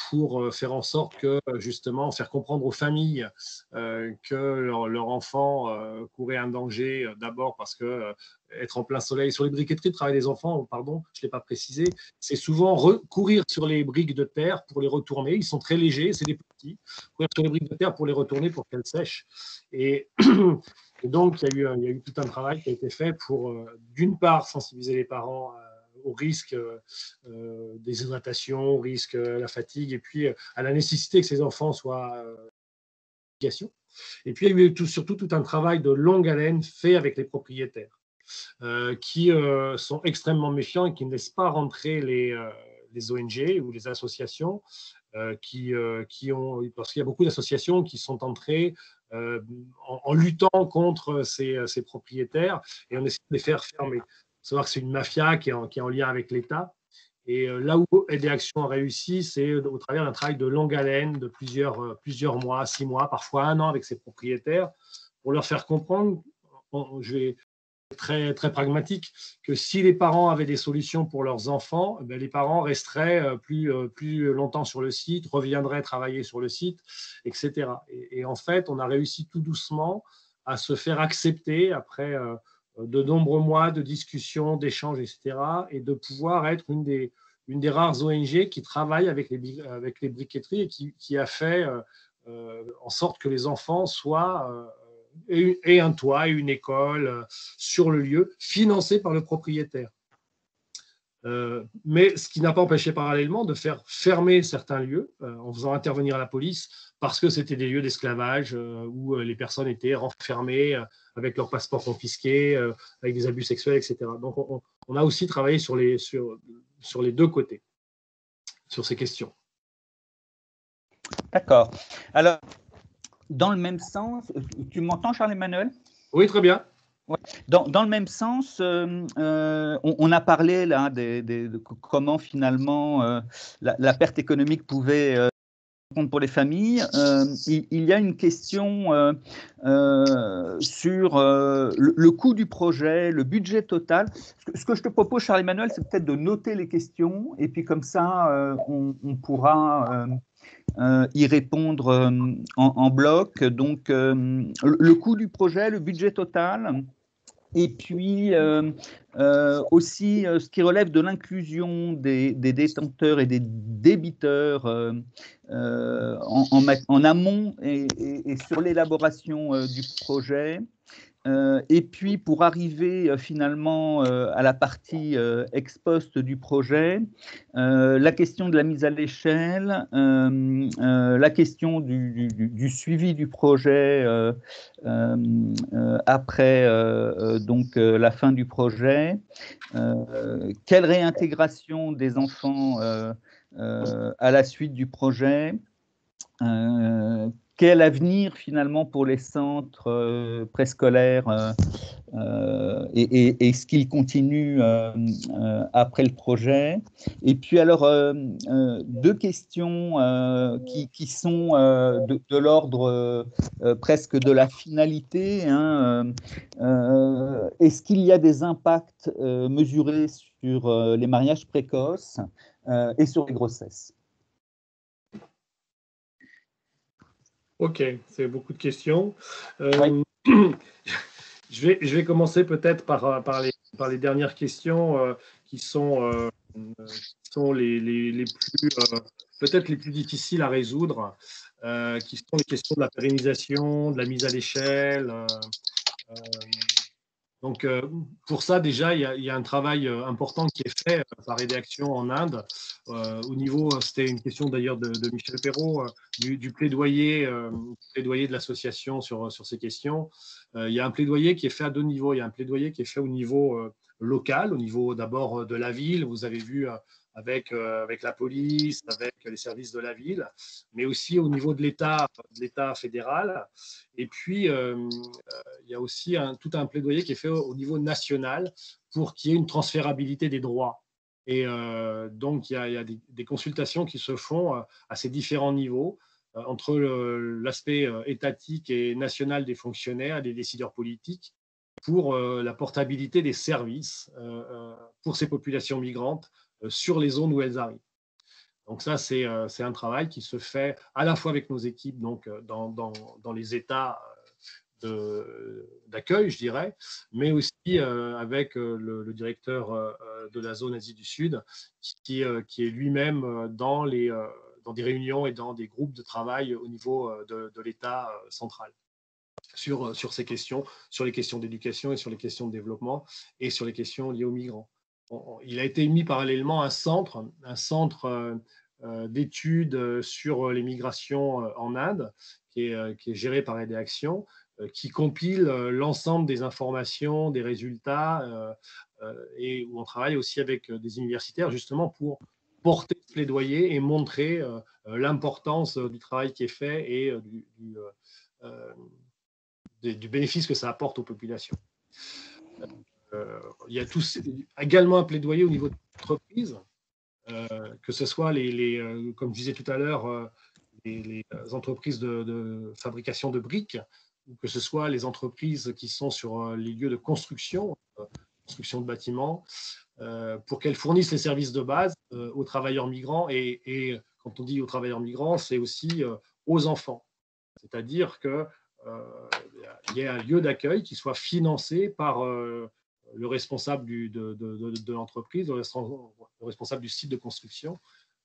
pour faire en sorte que, justement, faire comprendre aux familles que leur enfant courait un danger, d'abord parce que être en plein soleil sur les briqueteries, le travail des enfants, pardon, je ne l'ai pas précisé, c'est souvent courir sur les briques de terre pour les retourner. Ils sont très légers, c'est des petits. Courir sur les briques de terre pour les retourner pour qu'elles sèchent. Et donc, il y a eu tout un travail qui a été fait pour, d'une part, sensibiliser les parents au risque des déshydratation, au risque de la fatigue, et puis à la nécessité que ces enfants soient d'éducation. Et puis, il y a eu surtout tout un travail de longue haleine fait avec les propriétaires qui sont extrêmement méfiants et qui ne laissent pas rentrer les ONG ou les associations parce qu'il y a beaucoup d'associations qui sont entrées en luttant contre ces propriétaires et on essaie de les faire fermer. Il faut savoir que c'est une mafia qui est en lien avec l'État. Et là où Aider Action a réussi, c'est au travers d'un travail de longue haleine, de plusieurs mois, 6 mois, parfois 1 an avec ses propriétaires, pour leur faire comprendre, je vais être très, très pragmatique, que si les parents avaient des solutions pour leurs enfants, ben les parents resteraient plus longtemps sur le site, reviendraient travailler sur le site, etc. Et en fait, on a réussi tout doucement à se faire accepter après de nombreux mois de discussions, d'échanges, etc., et de pouvoir être une des rares ONG qui travaille avec les briqueteries et qui a fait en sorte que les enfants soient et un toit et une école sur le lieu, financés par le propriétaire. Mais ce qui n'a pas empêché parallèlement de faire fermer certains lieux en faisant intervenir la police parce que c'était des lieux d'esclavage où les personnes étaient renfermées avec leur passeport confisqué, avec des abus sexuels, etc. Donc on a aussi travaillé sur les deux côtés, sur ces questions. D'accord. Alors, dans le même sens, tu m'entends, Charles-Emmanuel? Oui, très bien. Ouais. Dans le même sens, on a parlé là de comment finalement la perte économique pouvait compte pour les familles. Il y a une question sur le coût du projet, le budget total. Ce que je te propose, Charles-Emmanuel, c'est peut-être de noter les questions et puis comme ça, on pourra y répondre en bloc. Donc, le coût du projet, le budget total. Et puis aussi ce qui relève de l'inclusion des détenteurs et des débiteurs en amont et sur l'élaboration du projet. Et puis pour arriver finalement à la partie ex post du projet, la question de la mise à l'échelle, la question du suivi du projet après donc la fin du projet, quelle réintégration des enfants à la suite du projet, quel avenir finalement pour les centres préscolaires et ce qu'ils continuent après le projet. Et puis alors, deux questions qui sont de l'ordre presque de la finalité. Hein, est-ce qu'il y a des impacts mesurés sur les mariages précoces et sur les grossesses? Ok, c'est beaucoup de questions. Oui. Je vais commencer peut-être par les dernières questions qui sont les plus peut-être les plus difficiles à résoudre, qui sont les questions de la pérennisation, de la mise à l'échelle. Donc, pour ça, déjà, il y a un travail important qui est fait par Aider Action en Inde. Au niveau, c'était une question d'ailleurs de Michel Perrault, du plaidoyer de l'association sur ces questions. Il y a un plaidoyer qui est fait à 2 niveaux. Il y a un plaidoyer qui est fait au niveau local, au niveau d'abord de la ville. Vous avez vu avec la police, avec les services de la ville, mais aussi au niveau de l'État fédéral. Et puis, il y a aussi tout un plaidoyer qui est fait au niveau national pour qu'il y ait une transférabilité des droits. Et donc, il y a des consultations qui se font à ces différents niveaux, entre l'aspect étatique et national des fonctionnaires, des décideurs politiques, pour la portabilité des services pour ces populations migrantes sur les zones où elles arrivent. Donc ça, c'est un travail qui se fait à la fois avec nos équipes donc, dans les États d'accueil, je dirais, mais aussi avec le directeur de la zone Asie du Sud, qui est lui-même dans des réunions et dans des groupes de travail au niveau de l'État central sur ces questions, sur les questions d'éducation et sur les questions de développement et sur les questions liées aux migrants. Il a été mis parallèlement un centre d'études sur les migrations en Inde, qui est gérée par Aider Action, qui compile l'ensemble des informations, des résultats, et où on travaille aussi avec des universitaires justement pour porter ce plaidoyer et montrer l'importance du travail qui est fait et du bénéfice que ça apporte aux populations. Il y a également un plaidoyer au niveau de l'entreprise, que ce soit comme je disais tout à l'heure, les entreprises de fabrication de briques, ou que ce soit les entreprises qui sont sur les lieux de construction de bâtiments, pour qu'elles fournissent les services de base aux travailleurs migrants. Et quand on dit aux travailleurs migrants, c'est aussi aux enfants. C'est-à-dire qu'il y ait un lieu d'accueil qui soit financé par le responsable de l'entreprise, le responsable du site de construction,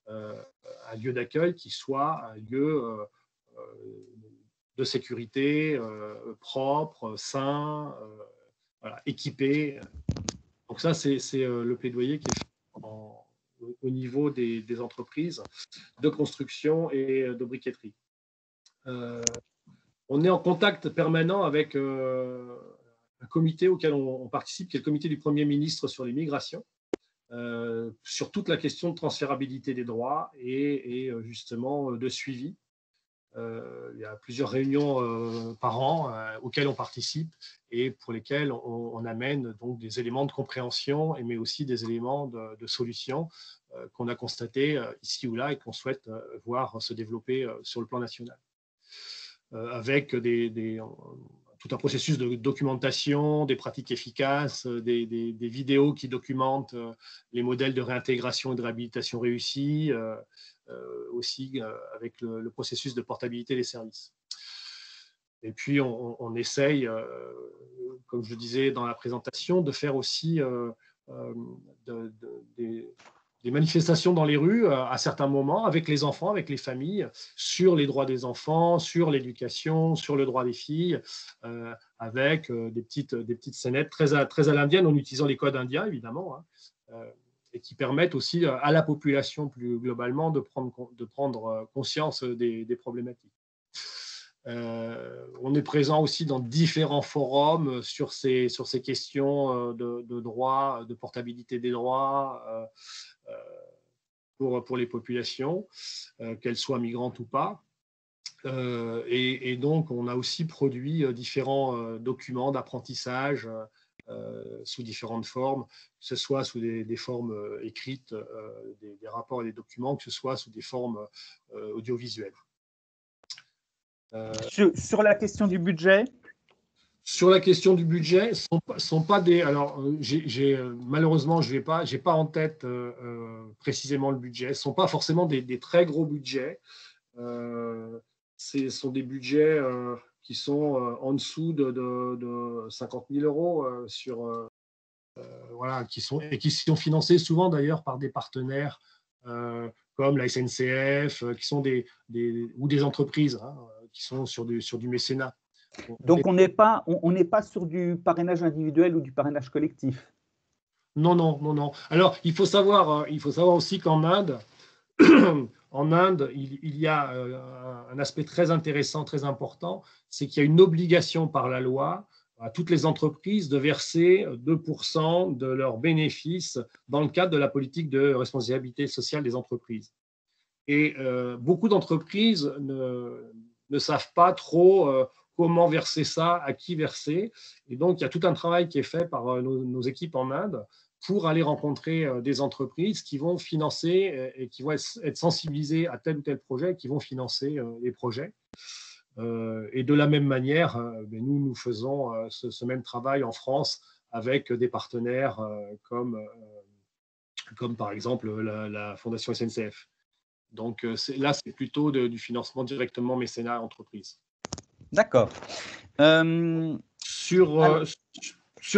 un lieu d'accueil qui soit un lieu de sécurité, propre, sain, voilà, équipé. Donc ça, c'est le plaidoyer qui est fait au niveau des entreprises de construction et de briqueterie. On est en contact permanent avec un comité auquel on participe, qui est le comité du Premier ministre sur les migrations, sur toute la question de transférabilité des droits et justement de suivi. Il y a plusieurs réunions par an auxquelles on participe et pour lesquelles on amène donc des éléments de compréhension, mais aussi des éléments de solutions qu'on a constatés ici ou là et qu'on souhaite voir se développer sur le plan national. Avec tout un processus de documentation, des pratiques efficaces, des vidéos qui documentent les modèles de réintégration et de réhabilitation réussis, aussi avec le processus de portabilité des services. Et puis, on essaye, comme je disais dans la présentation, de faire aussi des manifestations dans les rues à certains moments avec les enfants, avec les familles, sur les droits des enfants, sur l'éducation, sur le droit des filles, avec des petites scénettes très à l'indienne, en utilisant les codes indiens, évidemment, hein, et qui permettent aussi à la population plus globalement de prendre conscience des problématiques. On est présent aussi dans différents forums sur ces questions de droit, de portabilité des droits pour les populations, qu'elles soient migrantes ou pas. Et donc, on a aussi produit différents documents d'apprentissage sous différentes formes, que ce soit sous des formes écrites, des rapports et des documents, que ce soit sous des formes audiovisuelles. Sur la question du budget? Sur la question du budget, sont pas des. Alors, malheureusement, j'ai pas en tête précisément le budget. Ce sont pas forcément des très gros budgets. Ce sont des budgets qui sont en dessous de 50 000 euros voilà, qui sont financés souvent d'ailleurs par des partenaires comme la SNCF, qui sont ou des entreprises hein, qui sont sur du mécénat. Donc, on n'est pas sur du parrainage individuel ou du parrainage collectif? Non. Alors, il faut savoir aussi qu'en Inde, il y a un aspect très intéressant, très important, c'est qu'il y a une obligation par la loi à toutes les entreprises de verser 2% de leurs bénéfices dans le cadre de la politique de responsabilité sociale des entreprises. Et beaucoup d'entreprises ne savent pas trop comment verser ça, à qui verser. Et donc, il y a tout un travail qui est fait par nos équipes en Inde pour aller rencontrer des entreprises qui vont financer et qui vont être sensibilisées à tel ou tel projet, qui vont financer les projets. Et de la même manière, nous faisons ce même travail en France avec des partenaires comme par exemple la Fondation SNCF. Donc là, c'est plutôt du financement directement mécénat entreprise. D'accord. Sur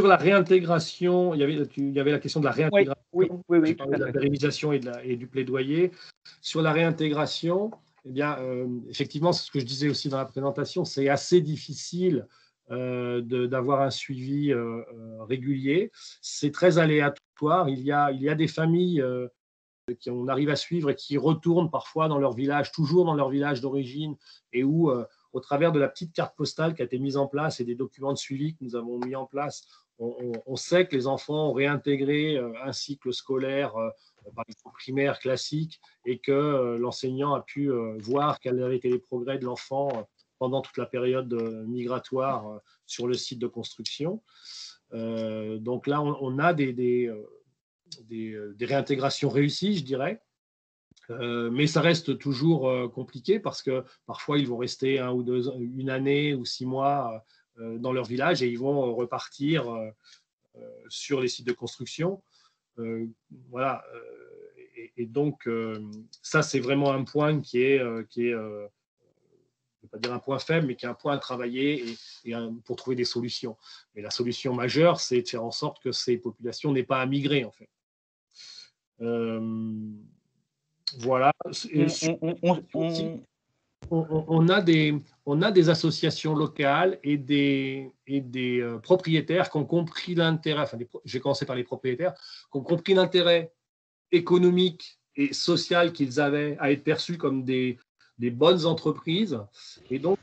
la réintégration, il y avait la question de la réintégration, oui, de la pérennisation et du plaidoyer. Sur la réintégration, eh bien, effectivement, c'est ce que je disais aussi dans la présentation, c'est assez difficile d'avoir un suivi régulier. C'est très aléatoire. Il y a des familles qu'on arrive à suivre et qui retournent parfois dans leur village, toujours dans leur village d'origine, et où, au travers de la petite carte postale qui a été mise en place et des documents de suivi que nous avons mis en place, on sait que les enfants ont réintégré un cycle scolaire, par exemple primaire, classique, et que l'enseignant a pu voir quels avaient été les progrès de l'enfant pendant toute la période migratoire sur le site de construction. Donc là, on a des réintégrations réussies, je dirais. Mais ça reste toujours compliqué parce que parfois ils vont rester une année ou 6 mois dans leur village et ils vont repartir sur les sites de construction. Voilà. Et donc, ça, c'est vraiment un point qui est je ne vais pas dire un point faible, mais qui est un point à travailler pour trouver des solutions. Mais la solution majeure, c'est de faire en sorte que ces populations n'aient pas à migrer, en fait. Voilà. On a des associations locales et des propriétaires qui ont compris l'intérêt, enfin, j'ai commencé par les propriétaires, qui ont compris l'intérêt économique et social qu'ils avaient à être perçus comme des bonnes entreprises, et donc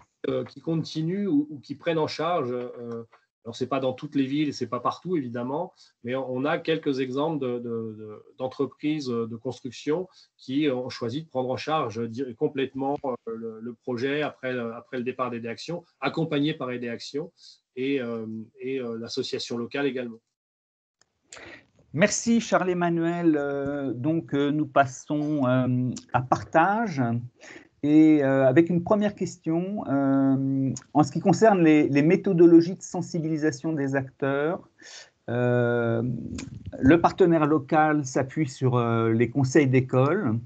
qui continuent ou qui prennent en charge. Alors, ce n'est pas dans toutes les villes et ce n'est pas partout, évidemment, mais on a quelques exemples d'entreprises de construction qui ont choisi de prendre en charge complètement le projet après le départ d'Aider Action, accompagné par Aider Action et l'association locale également. Merci Charles-Emmanuel. Donc, nous passons à partage. Et avec une première question, en ce qui concerne les méthodologies de sensibilisation des acteurs, le partenaire local s'appuie sur les conseils d'école,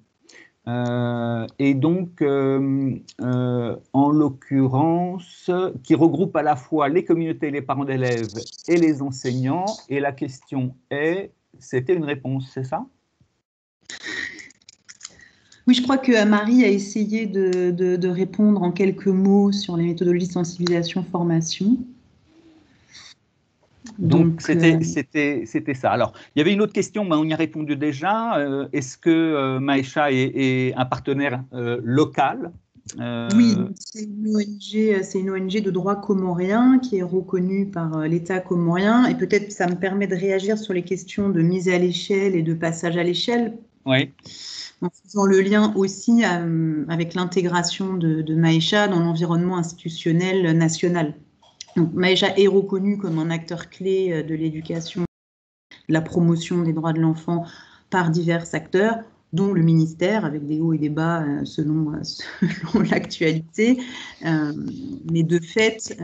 et donc, en l'occurrence, qui regroupe à la fois les communautés, les parents d'élèves et les enseignants. Et la question est, c'était une réponse, c'est ça ? Oui, je crois que Marie a essayé de répondre en quelques mots sur les méthodologies de sensibilisation-formation. Donc, c'était ça. Alors, il y avait une autre question, mais on y a répondu déjà. Est-ce que Maesha est un partenaire local ? Oui, c'est une ONG de droit comorien qui est reconnue par l'État comorien. Et peut-être ça me permet de réagir sur les questions de mise à l'échelle et de passage à l'échelle. Oui. En faisant le lien aussi avec l'intégration de Maesha dans l'environnement institutionnel national. Donc, Maesha est reconnue comme un acteur clé de l'éducation, de la promotion des droits de l'enfant par divers acteurs, dont le ministère, avec des hauts et des bas selon l'actualité. Mais de fait,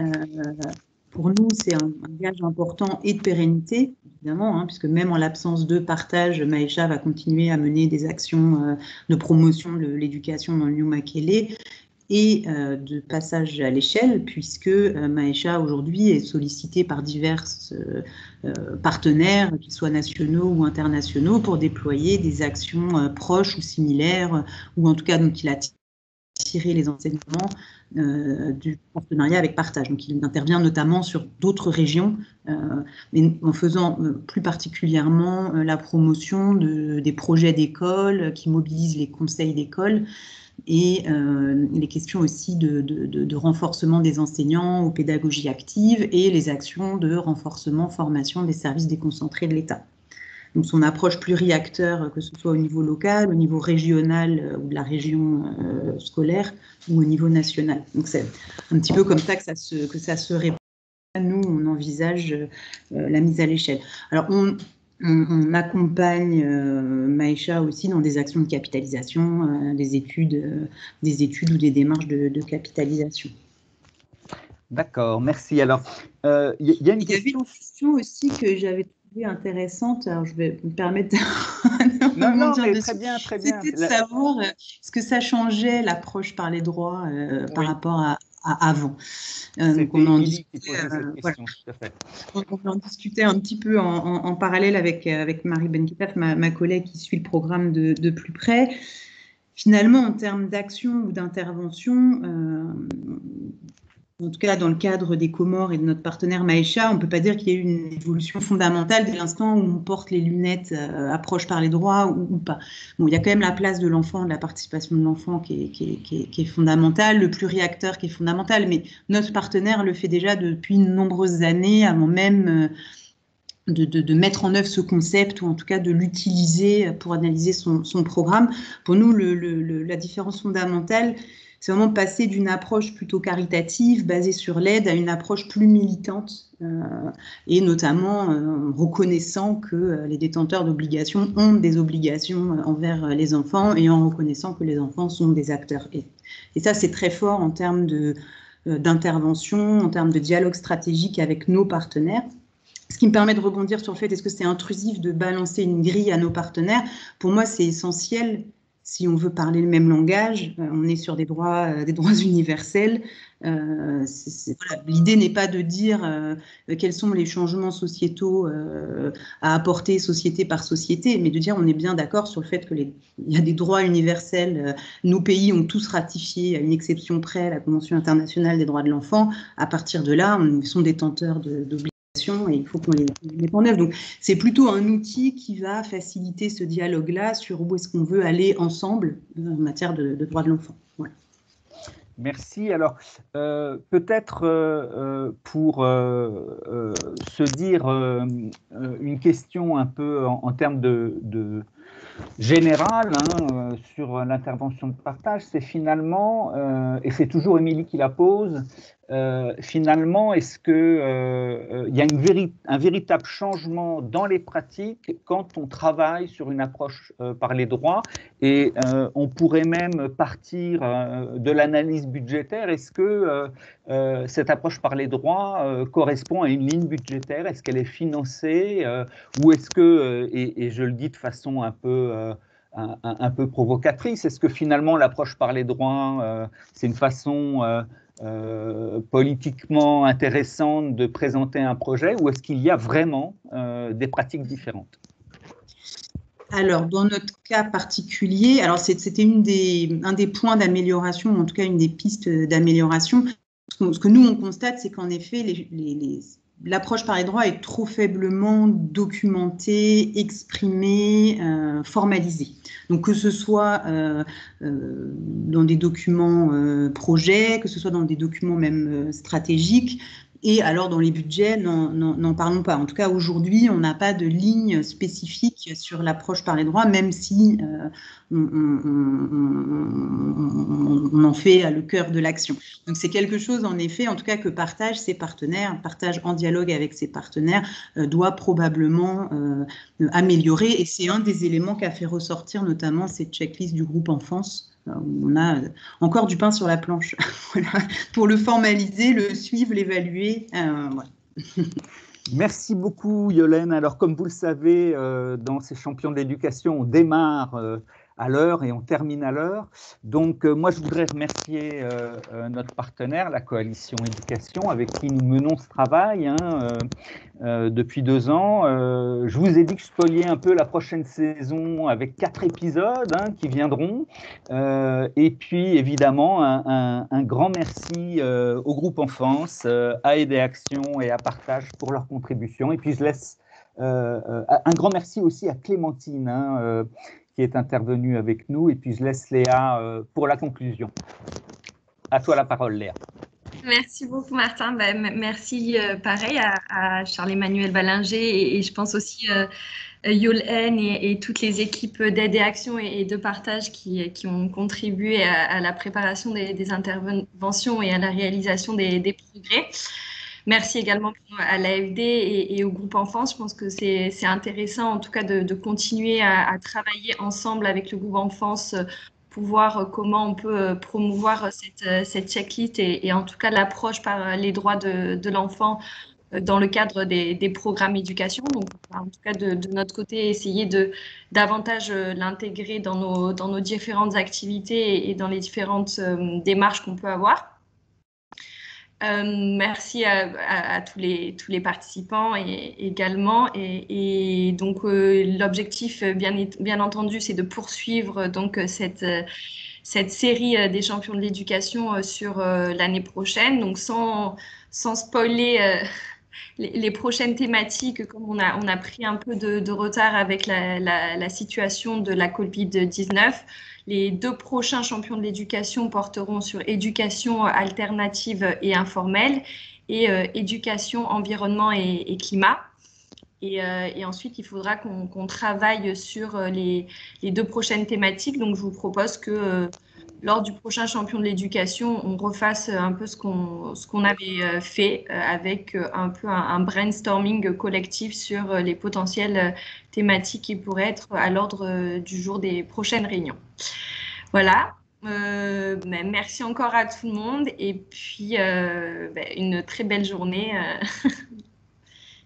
pour nous, c'est un gage important et de pérennité, évidemment, puisque même en l'absence de partage, Maesha va continuer à mener des actions de promotion de l'éducation dans le New-Makele et de passage à l'échelle, puisque Maesha aujourd'hui est sollicitée par divers partenaires, qu'ils soient nationaux ou internationaux, pour déployer des actions proches ou similaires, ou en tout cas dont il a tiré les enseignements du partenariat avec Partage. Donc, il intervient notamment sur d'autres régions, mais en faisant plus particulièrement la promotion des projets d'école qui mobilisent les conseils d'école et les questions aussi de renforcement des enseignants aux pédagogies actives et les actions de renforcement, formation des services déconcentrés de l'État. Donc, son approche pluri-acteur, que ce soit au niveau local, au niveau régional ou de la région scolaire, ou au niveau national. Donc, c'est un petit peu comme ça que ça se répond. Nous, on envisage la mise à l'échelle. Alors, on accompagne Maesha aussi dans des actions de capitalisation, des études ou des démarches de capitalisation. D'accord, merci. Alors, il y a une question aussi que j'avais trouvée intéressante. Alors, je vais me permettre non, mais très bien. C'était de savoir est-ce que ça changeait l'approche par les droits par rapport à avant. Donc on en discutait un petit peu en parallèle avec Marie Benkitaf, ma collègue qui suit le programme de plus près. Finalement, en termes d'action ou d'intervention, en tout cas dans le cadre des Comores et de notre partenaire Maïcha, on ne peut pas dire qu'il y ait eu une évolution fondamentale dès l'instant où on porte les lunettes approche par les droits ou pas. Bon, il y a quand même la place de l'enfant, de la participation de l'enfant qui est fondamentale, le pluriacteur qui est fondamental, mais notre partenaire le fait déjà depuis de nombreuses années, avant même de mettre en œuvre ce concept, ou en tout cas de l'utiliser pour analyser son programme. Pour nous, la différence fondamentale, c'est vraiment passer d'une approche plutôt caritative, basée sur l'aide, à une approche plus militante, et notamment en reconnaissant que les détenteurs d'obligations ont des obligations envers les enfants, et en reconnaissant que les enfants sont des acteurs. Et ça, c'est très fort en termes d'intervention, en termes de dialogue stratégique avec nos partenaires. Ce qui me permet de rebondir sur le fait, est-ce que c'est intrusif de balancer une grille à nos partenaires? Pour moi, c'est essentiel. Si on veut parler le même langage, on est sur des droits universels. Voilà. L'idée n'est pas de dire quels sont les changements sociétaux à apporter société par société, mais de dire on est bien d'accord sur le fait qu'il y a des droits universels. Nos pays ont tous ratifié, à une exception près, la Convention internationale des droits de l'enfant. À partir de là, ils sont détenteurs d'obligations. Et il faut qu'on les mette en œuvre. Donc, c'est plutôt un outil qui va faciliter ce dialogue-là sur où est-ce qu'on veut aller ensemble en matière de droits de l'enfant. Voilà. Merci. Alors, peut-être pour se dire une question un peu en termes de général sur l'intervention de partage, c'est finalement, et c'est toujours Émilie qui la pose, finalement, est-ce qu'il y a un véritable changement dans les pratiques quand on travaille sur une approche par les droits, et on pourrait même partir de l'analyse budgétaire. Est-ce que cette approche par les droits correspond à une ligne budgétaire? Est-ce qu'elle est financée ou est-ce que, et je le dis de façon un peu provocatrice, est-ce que finalement l'approche par les droits, c'est une façon politiquement intéressante de présenter un projet, ou est-ce qu'il y a vraiment des pratiques différentes? Alors, dans notre cas particulier, alors c'était un des points d'amélioration, en tout cas une des pistes d'amélioration. Ce que nous, on constate, c'est qu'en effet, l'approche par les droits est trop faiblement documentée, exprimée, formalisée. Donc, que ce soit dans des documents projets, que ce soit dans des documents même stratégiques, et alors dans les budgets, n'en parlons pas. En tout cas, aujourd'hui, on n'a pas de ligne spécifique sur l'approche par les droits, même si on en fait le cœur de l'action. Donc c'est quelque chose, en effet, en tout cas, que partagent ses partenaires, partage en dialogue avec ses partenaires, doit probablement améliorer. Et c'est un des éléments qu'a fait ressortir notamment cette checklist du groupe enfance. On a encore du pain sur la planche voilà, pour le formaliser, le suivre, l'évaluer. Voilà. Merci beaucoup, Yolène. Alors, comme vous le savez, dans ces champions de l'éducation, on démarre à l'heure et on termine à l'heure. Donc, moi, je voudrais remercier notre partenaire, la Coalition Éducation, avec qui nous menons ce travail depuis 2 ans. Je vous ai dit que je spoliais un peu la prochaine saison avec 4 épisodes qui viendront. Et puis, évidemment, un grand merci au groupe Enfance, à Aider Action et à Partage pour leur contribution. Et puis, je laisse un grand merci aussi à Clémentine, qui est intervenue avec nous. Et puis, je laisse Léa pour la conclusion. À toi la parole, Léa. Merci beaucoup, Martin. Merci, pareil, à Charles-Emmanuel Ballinger et je pense aussi Yolène et toutes les équipes d'Aide et Action et de Partage qui ont contribué à la préparation des interventions et à la réalisation des progrès. Merci également à l'AFD et au groupe Enfance. Je pense que c'est intéressant en tout cas de continuer à travailler ensemble avec le groupe Enfance pour voir comment on peut promouvoir cette checklist et en tout cas l'approche par les droits de l'enfant dans le cadre des programmes éducation. Donc, en tout cas, de notre côté, essayer de davantage l'intégrer dans nos différentes activités et dans les différentes démarches qu'on peut avoir. Merci à tous les participants également. Et donc, l'objectif, bien entendu, c'est de poursuivre donc, cette série des champions de l'éducation sur l'année prochaine. Donc sans spoiler les prochaines thématiques, comme on a pris un peu de retard avec la situation de la Covid-19, les 2 prochains champions de l'éducation porteront sur éducation alternative et informelle et éducation, environnement et climat. Et ensuite, il faudra qu'on travaille sur les 2 prochaines thématiques. Donc, je vous propose que lors du prochain champion de l'éducation, on refasse un peu ce qu'on avait fait avec un peu un brainstorming collectif sur les potentielles thématiques qui pourraient être à l'ordre du jour des prochaines réunions. Voilà. Merci encore à tout le monde et puis une très belle journée.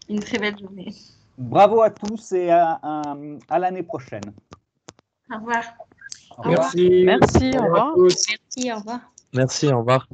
Une très belle journée. Bravo à tous et à l'année prochaine. Au revoir. Merci. Merci, au revoir. Merci, au revoir. Merci, au revoir.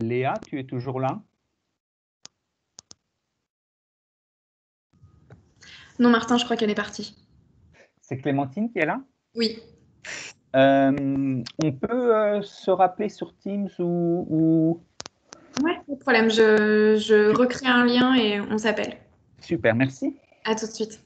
Léa, tu es toujours là? Non, Martin, je crois qu'elle est partie. C'est Clémentine qui est là? Oui. On peut se rappeler sur Teams ou... Ouais, pas de problème. Je recrée un lien et on s'appelle. Super, merci. À tout de suite.